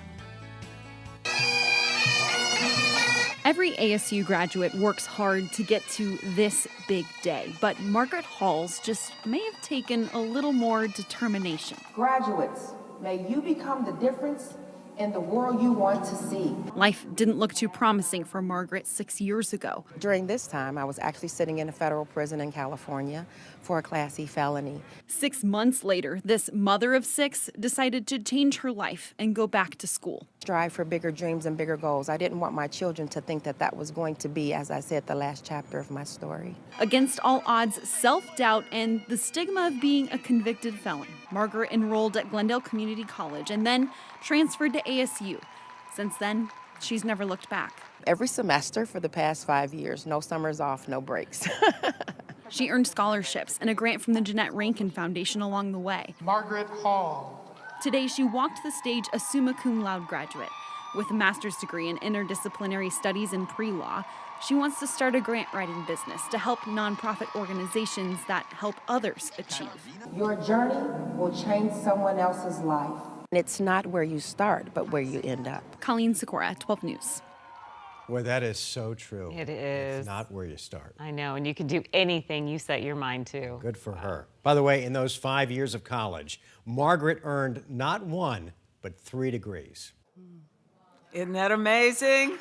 Speaker 22: Every ASU graduate works hard to get to this big day, but Margaret Hall's just may have taken a little more determination.
Speaker 23: Graduates, may you become the difference in the world you want to see.
Speaker 22: Life didn't look too promising for Margaret 6 years ago.
Speaker 24: During this time, I was actually sitting in a federal prison in California for a Class E felony.
Speaker 22: 6 months later, this mother of 6 decided to change her life and go back to school.
Speaker 24: Strive for bigger dreams and bigger goals. I didn't want my children to think that that was going to be, as I said, the last chapter of my story.
Speaker 22: Against all odds, self-doubt and the stigma of being a convicted felon, Margaret enrolled at Glendale Community College and then transferred to ASU. Since then, she's never looked back.
Speaker 24: Every semester for the past 5 years, no summers off, no breaks.
Speaker 22: She earned scholarships and a grant from the Jeannette Rankin Foundation along the way.
Speaker 23: Margaret Hall.
Speaker 22: Today, she walked the stage a summa cum laude graduate. With a master's degree in interdisciplinary studies and pre-law, she wants to start a grant-writing business to help nonprofit organizations that help others achieve.
Speaker 23: Your journey will change someone else's life.
Speaker 24: It's not where you start, but where you end up.
Speaker 22: Colleen Sikora, 12 News.
Speaker 21: Boy, that is so true.
Speaker 20: It is.
Speaker 21: It's not where you start.
Speaker 20: I know, and you can do anything you set your mind to.
Speaker 21: Good for her. By the way, in those 5 years of college, Margaret earned not 1, but 3 degrees.
Speaker 2: Isn't that amazing?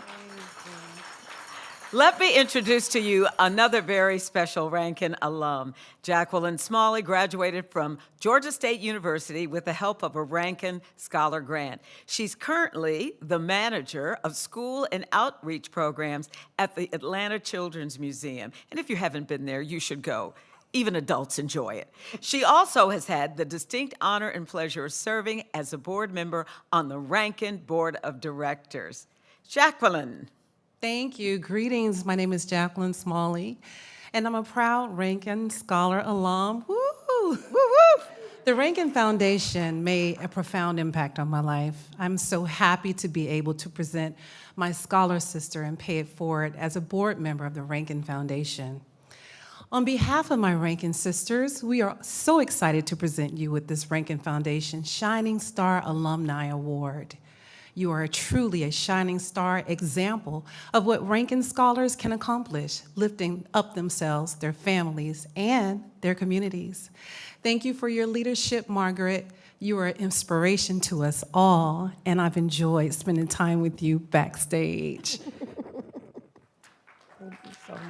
Speaker 2: Let me introduce to you another very special Rankin alum. Jacqueline Smalley graduated from Georgia State University with the help of a Rankin Scholar Grant. She's currently the manager of school and outreach programs at the Atlanta Children's Museum. And if you haven't been there, you should go. Even adults enjoy it. She also has had the distinct honor and pleasure of serving as a board member on the Rankin Board of Directors. Jacqueline.
Speaker 25: Thank you. Greetings. My name is Jacqueline Smalley, and I'm a proud Rankin Scholar alum. Woo! Woo woo! The Rankin Foundation made a profound impact on my life. I'm so happy to be able to present my scholar sister and pay it forward as a board member of the Rankin Foundation. On behalf of my Rankin sisters, we are so excited to present you with this Rankin Foundation Shining Star Alumni Award. You are truly a shining star example of what Rankin Scholars can accomplish, lifting up themselves, their families, and their communities. Thank you for your leadership, Margaret. You are an inspiration to us all, and I've enjoyed spending time with you backstage.
Speaker 24: Thank you so much.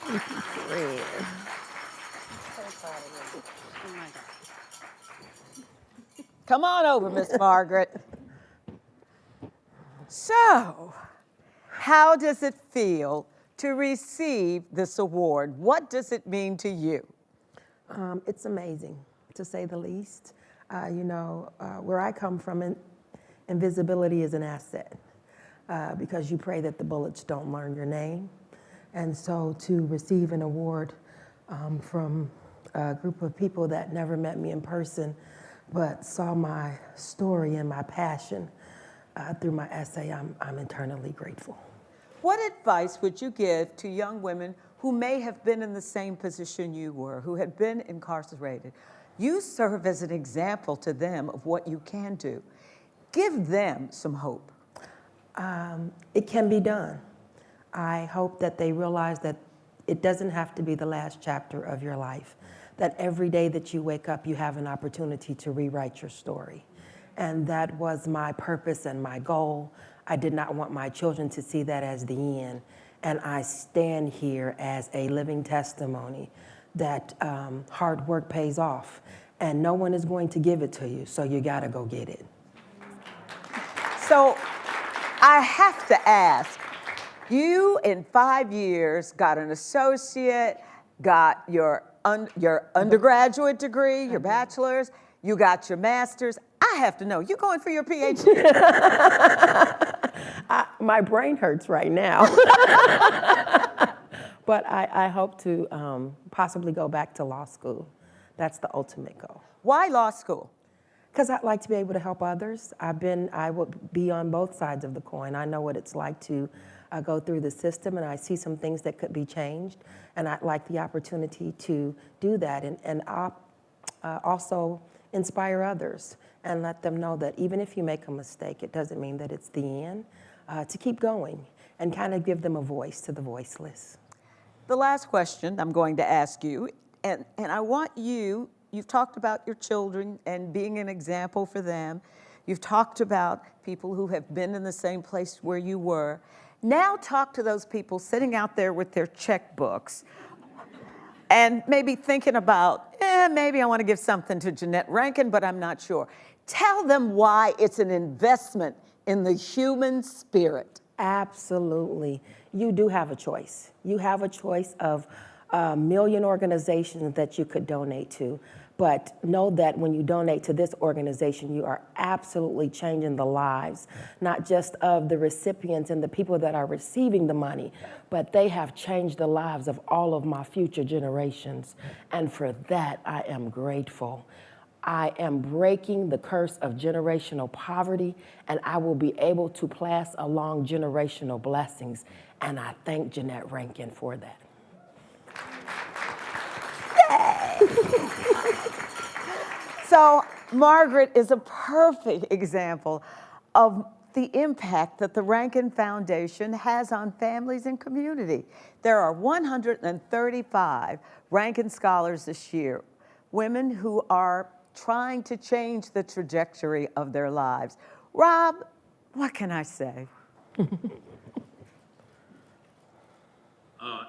Speaker 24: Thank you, Fred. So proud of you. Oh my God.
Speaker 2: Come on over, Miss Margaret. So, how does it feel to receive this award? What does it mean to you?
Speaker 24: It's amazing, to say the least. Where I come from, invisibility is an asset because you pray that the bullets don't learn your name. And so to receive an award from a group of people that never met me in person, but saw my story and my passion through my essay, I'm eternally grateful.
Speaker 2: What advice would you give to young women who may have been in the same position you were, who had been incarcerated? You serve as an example to them of what you can do. Give them some hope.
Speaker 24: It can be done. I hope that they realize that it doesn't have to be the last chapter of your life, that every day that you wake up, you have an opportunity to rewrite your story. And that was my purpose and my goal. I did not want my children to see that as the end. And I stand here as a living testimony that hard work pays off. And no one is going to give it to you, so you gotta go get it.
Speaker 2: So I have to ask, you in 5 years got an associate, got your undergraduate degree, your bachelor's, you got your master's. I have to know, you going for your PhD?
Speaker 24: My brain hurts right now. But I hope to possibly go back to law school. That's the ultimate goal.
Speaker 2: Why law school?
Speaker 24: Because I'd like to be able to help others. I would be on both sides of the coin. I know what it's like to go through the system, and I see some things that could be changed, and I'd like the opportunity to do that and also inspire others and let them know that even if you make a mistake, it doesn't mean that it's the end, to keep going and kind of give them a voice to the voiceless.
Speaker 2: The last question I'm going to ask you, and I want you've talked about your children and being an example for them. You've talked about people who have been in the same place where you were. Now talk to those people sitting out there with their checkbooks and maybe thinking about, maybe I want to give something to Jeannette Rankin, but I'm not sure. Tell them why it's an investment in the human spirit.
Speaker 24: Absolutely. You do have a choice. You have a choice of a million organizations that you could donate to. But know that when you donate to this organization, you are absolutely changing the lives, not just of the recipients and the people that are receiving the money, but they have changed the lives of all of my future generations. And for that, I am grateful. I am breaking the curse of generational poverty, and I will be able to pass along generational blessings. And I thank Jeannette Rankin for that.
Speaker 2: So Margaret is a perfect example of the impact that the Rankin Foundation has on families and community. There are 135 Rankin Scholars this year, women who are trying to change the trajectory of their lives. Rob, what can I say?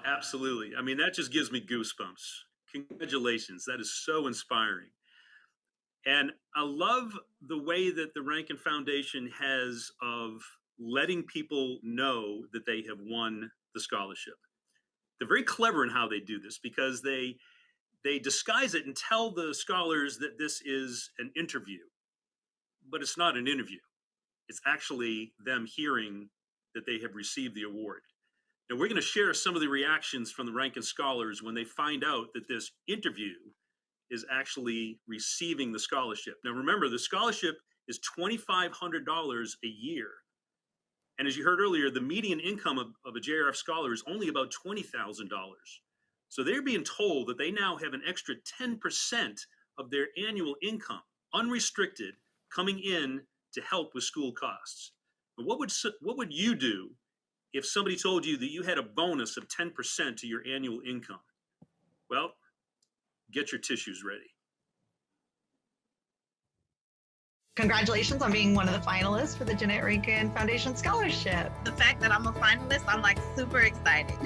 Speaker 8: Absolutely. I mean, that just gives me goosebumps. Congratulations. That is so inspiring. And I love the way that the Rankin Foundation has of letting people know that they have won the scholarship. They're very clever in how they do this because they disguise it and tell the scholars that this is an interview, but it's not an interview. It's actually them hearing that they have received the award. Now, we're going to share some of the reactions from the Rankin Scholars when they find out that this interview is actually receiving the scholarship. Now, remember, the scholarship is $2,500 a year. And as you heard earlier, the median income of a JRF scholar is only about $20,000. So they're being told that they now have an extra 10% of their annual income, unrestricted, coming in to help with school costs. But what would you do if somebody told you that you had a bonus of 10% to your annual income? Well, get your tissues ready.
Speaker 1: Congratulations on being one of the finalists for the Jeannette Rankin Foundation Scholarship.
Speaker 3: The fact that I'm a finalist, I'm like super excited.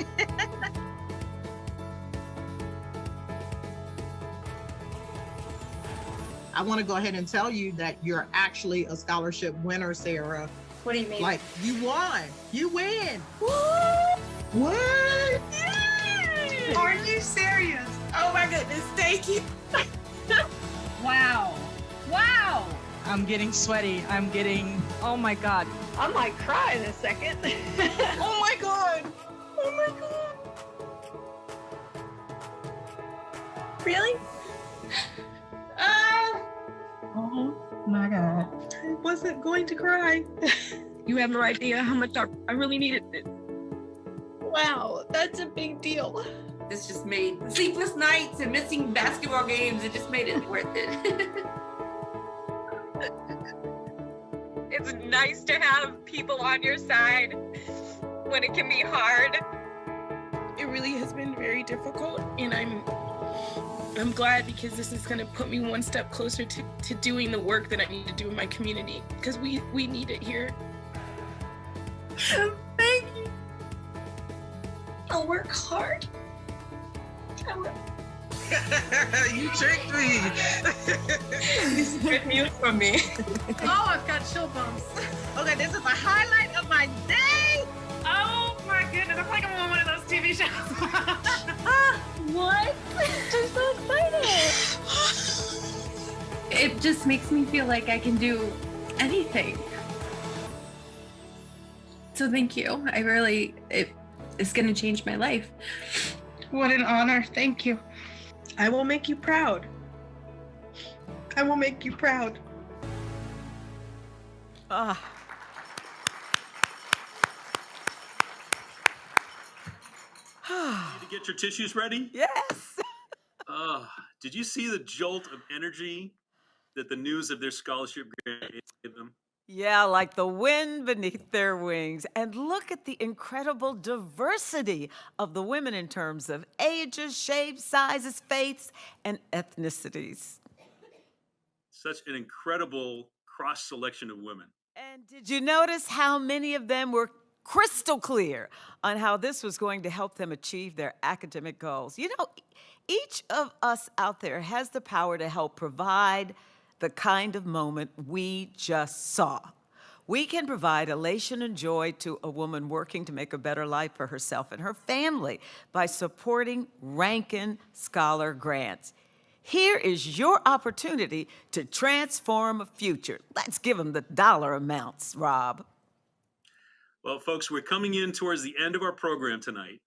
Speaker 4: I want to go ahead and tell you that you're actually a scholarship winner, Sarah.
Speaker 3: What do you mean?
Speaker 4: Like, you won. You win. What? What?
Speaker 3: Yay! Are you serious? Oh my goodness, thank you.
Speaker 5: Wow. Wow. I'm getting sweaty. Oh my God.
Speaker 1: I might cry in a second.
Speaker 3: Oh my God. Oh my God.
Speaker 1: Really?
Speaker 3: Oh my God. I wasn't going to cry. You have no idea how much I really needed this. Wow, that's a big deal.
Speaker 7: This just made sleepless nights and missing basketball games. It just made it worth it.
Speaker 26: It's nice to have people on your side when it can be hard.
Speaker 3: It really has been very difficult, and I'm glad because this is going to put me one step closer to doing the work that I need to do in my community, because we need it here.
Speaker 1: Thank you. I'll work hard.
Speaker 3: You tricked me. This is good news for me.
Speaker 7: Oh, I've got chill bumps.
Speaker 3: Okay, this is the highlight of my day.
Speaker 7: Oh my goodness, I'm like I'm on one of those TV shows.
Speaker 1: What? I'm so excited.
Speaker 27: It just makes me feel like I can do anything. So thank you. It's going to change my life.
Speaker 3: What an honor. Thank you. I will make you proud. I will make you proud.
Speaker 2: Ah.
Speaker 8: Need to get your tissues ready?
Speaker 2: Yes.
Speaker 8: Did you see the jolt of energy that the news of their scholarship grant gave them?
Speaker 2: Yeah, like the wind beneath their wings. And look at the incredible diversity of the women in terms of ages, shapes, sizes, faiths, and ethnicities.
Speaker 8: Such an incredible cross-selection of women.
Speaker 2: And did you notice how many of them were crystal clear on how this was going to help them achieve their academic goals? You know, each of us out there has the power to help provide the kind of moment we just saw. We can provide elation and joy to a woman working to make a better life for herself and her family by supporting Rankin Scholar grants. Here is your opportunity to transform a future. Let's give them the dollar amounts, Rob.
Speaker 8: Well, folks, we're coming in towards the end of our program tonight,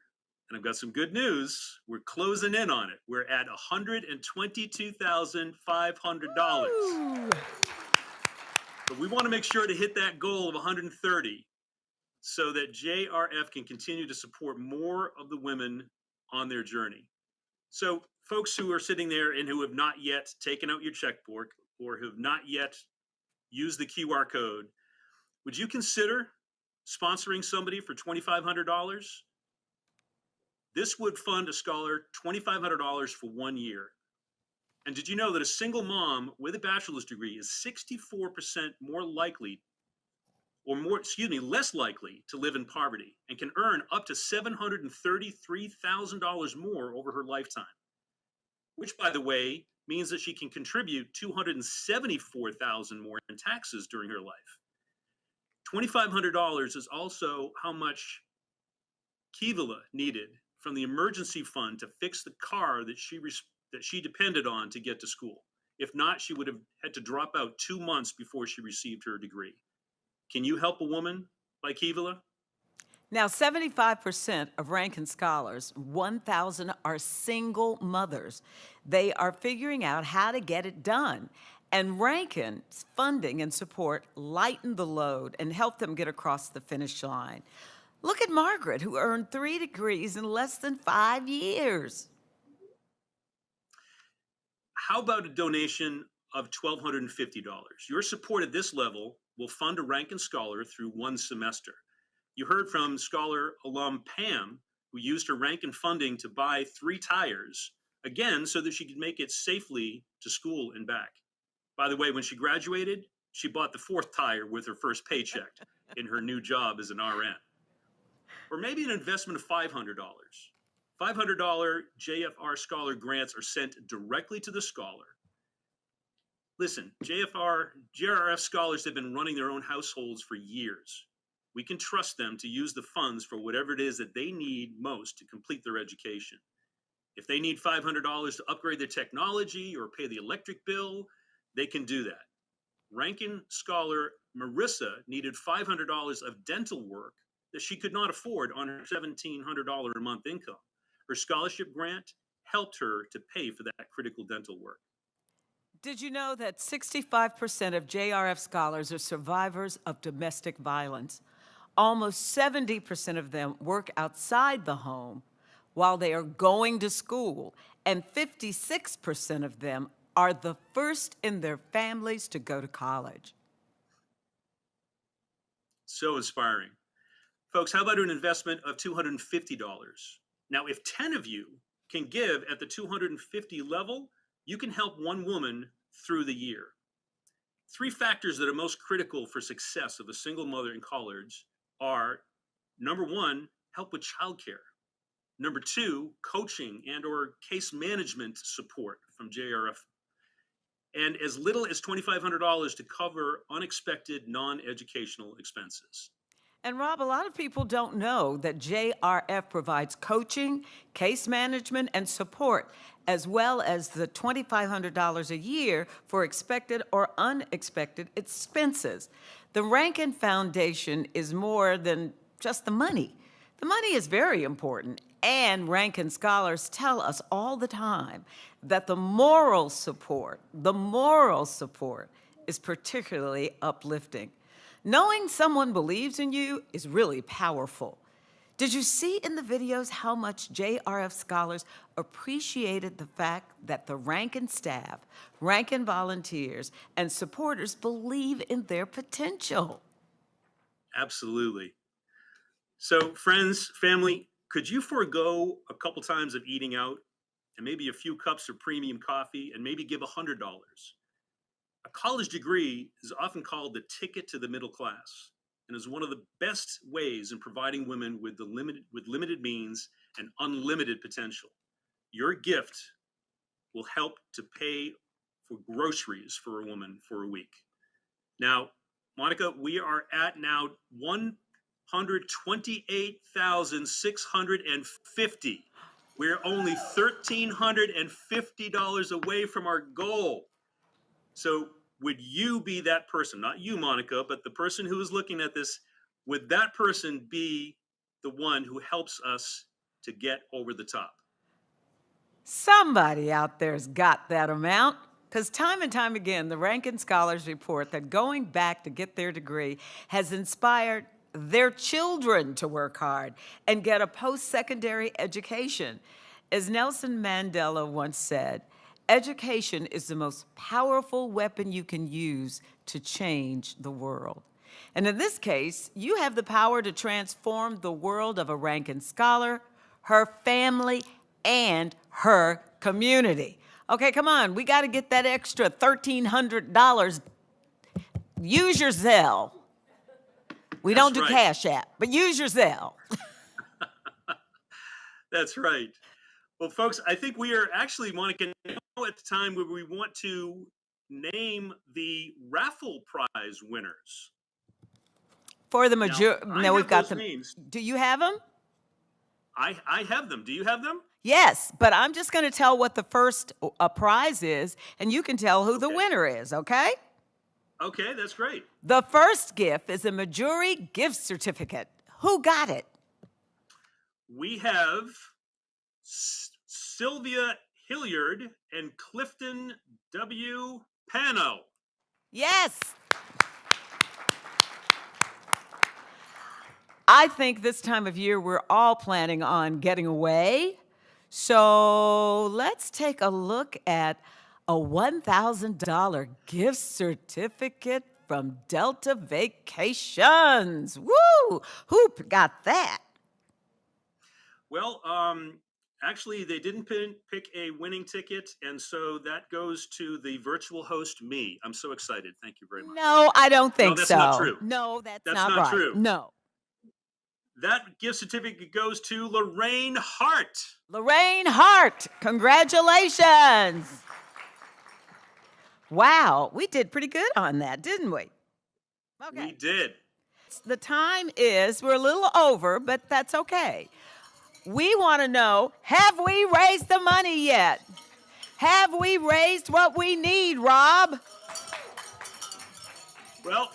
Speaker 8: and I've got some good news. We're closing in on it. We're at $122,500. But we want to make sure to hit that goal of 130 so that JRF can continue to support more of the women on their journey. So folks who are sitting there and who have not yet taken out your checkbook or who have not yet used the QR code, would you consider sponsoring somebody for $2,500? This would fund a scholar $2,500 for 1 year. And did you know that a single mom with a bachelor's degree is 64% less likely to live in poverty and can earn up to $733,000 more over her lifetime, which, by the way, means that she can contribute $274,000 more in taxes during her life. $2,500 is also how much Kivala needed from the emergency fund to fix the car that she depended on to get to school. If not, she would have had to drop out 2 months before she received her degree. Can you help a woman like Kivala?
Speaker 2: Now, 75% of Rankin Scholars, 1,000 are single mothers. They are figuring out how to get it done. And Rankin's funding and support lightened the load and helped them get across the finish line. Look at Margaret, who earned 3 degrees in less than 5 years.
Speaker 8: How about a donation of $1,250? Your support at this level will fund a Rankin Scholar through 1 semester. You heard from Scholar alum Pam, who used her Rankin funding to buy 3 tires, again, so that she could make it safely to school and back. By the way, when she graduated, she bought the 4th tire with her first paycheck in her new job as an RN. Or maybe an investment of $500. $500 JFR Scholar grants are sent directly to the scholar. Listen, JRF scholars have been running their own households for years. We can trust them to use the funds for whatever it is that they need most to complete their education. If they need $500 to upgrade their technology or pay the electric bill, they can do that. Rankin Scholar Marissa needed $500 of dental work that she could not afford on her $1,700 a month income. Her scholarship grant helped her to pay for that critical dental work.
Speaker 2: Did you know that 65% of JRF scholars are survivors of domestic violence? Almost 70% of them work outside the home while they are going to school, and 56% of them are the first in their families to go to college.
Speaker 8: So inspiring. Folks, how about an investment of $250? Now, if 10 of you can give at the $250 level, you can help 1 woman through the year. 3 factors that are most critical for success of a single mother in college are, number 1, help with childcare. Number 2, coaching and or case management support from JRF. And as little as $2,500 to cover unexpected non-educational expenses.
Speaker 2: And Rob, a lot of people don't know that JRF provides coaching, case management, and support, as well as the $2,500 a year for expected or unexpected expenses. The Rankin Foundation is more than just the money. The money is very important, and Rankin Scholars tell us all the time that the moral support is particularly uplifting. Knowing someone believes in you is really powerful. Did you see in the videos how much JRF scholars appreciated the fact that the Rankin staff, Rankin volunteers, and supporters believe in their potential?
Speaker 8: Absolutely. So friends, family, could you forego a couple times of eating out and maybe a few cups of premium coffee and maybe give $100? A college degree is often called the ticket to the middle class and is one of the best ways in providing women with limited means and unlimited potential. Your gift will help to pay for groceries for a woman for a week. Now, Monica, we are at now $128,650. We're only $1,350 away from our goal. So would you be that person? Not you, Monica, but the person who is looking at this. Would that person be the one who helps us to get over the top?
Speaker 2: Somebody out there's got that amount, because time and time again, the Rankin Scholars report that going back to get their degree has inspired their children to work hard and get a post-secondary education. As Nelson Mandela once said, education is the most powerful weapon you can use to change the world. And in this case, you have the power to transform the world of a Rankin Scholar, her family, and her community. Okay, come on, we got to get that extra $1,300. Use your Zelle. We don't do Cash App, but use your Zelle.
Speaker 8: That's right. Well, folks, I think we are actually, Monica, now at the time where we want to name the raffle prize winners.
Speaker 2: For the majority, no, we've got them.
Speaker 8: Names.
Speaker 2: Do you have them?
Speaker 8: I have them. Do you have them?
Speaker 2: Yes, but I'm just going to tell what the first prize is, and you can tell who the winner is, okay?
Speaker 8: Okay, that's great.
Speaker 2: The first gift is a Majuri gift certificate. Who got it?
Speaker 8: We have Sylvia Hilliard and Clifton W. Pano.
Speaker 2: Yes. I think this time of year we're all planning on getting away. So let's take a look at a $1,000 gift certificate from Delta Vacations. Woo! Who got that?
Speaker 8: Well, actually, they didn't pick a winning ticket, and so that goes to the virtual host, me. I'm so excited. Thank you very much.
Speaker 2: No, I don't think
Speaker 8: that's
Speaker 2: so.
Speaker 8: not true.
Speaker 2: No, that's
Speaker 8: That's
Speaker 2: not
Speaker 8: not
Speaker 2: right.
Speaker 8: true.
Speaker 2: No.
Speaker 8: That gift certificate goes to Lorraine Hart.
Speaker 2: Lorraine Hart, congratulations. Wow, we did pretty good on that, didn't we? Okay.
Speaker 8: We did.
Speaker 2: The time is, we're a little over, but that's okay. We want to know, have we raised the money yet? Have we raised what we need, Rob?
Speaker 8: Well,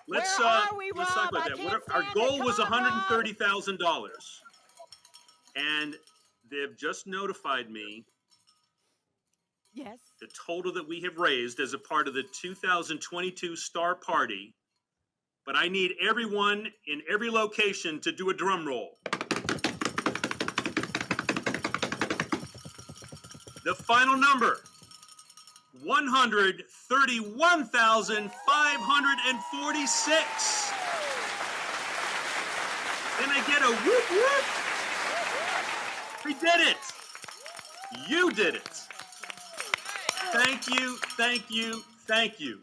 Speaker 8: let's
Speaker 2: Where are we,
Speaker 8: let's
Speaker 2: Rob?
Speaker 8: talk about that. Our goal was $130,000, and they've just notified me.
Speaker 2: Yes.
Speaker 8: The total that we have raised as a part of the 2022 Star Party, but I need everyone in every location to do a drum roll. The final number, $131,546. Can I get a whoop whoop? We did it. You did it. Thank you, thank you, thank you.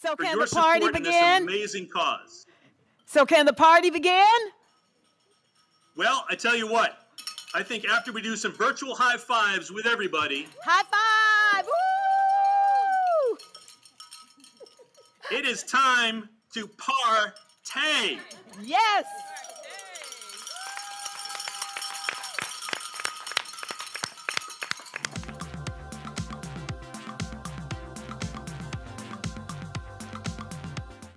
Speaker 2: So
Speaker 8: for
Speaker 2: can
Speaker 8: your
Speaker 2: the party
Speaker 8: support in this
Speaker 2: begin?
Speaker 8: amazing cause.
Speaker 2: So can the party begin?
Speaker 8: Well, I tell you what, I think after we do some virtual high fives with everybody,
Speaker 2: High five! Woo!
Speaker 8: it is time to partay.
Speaker 2: Yes!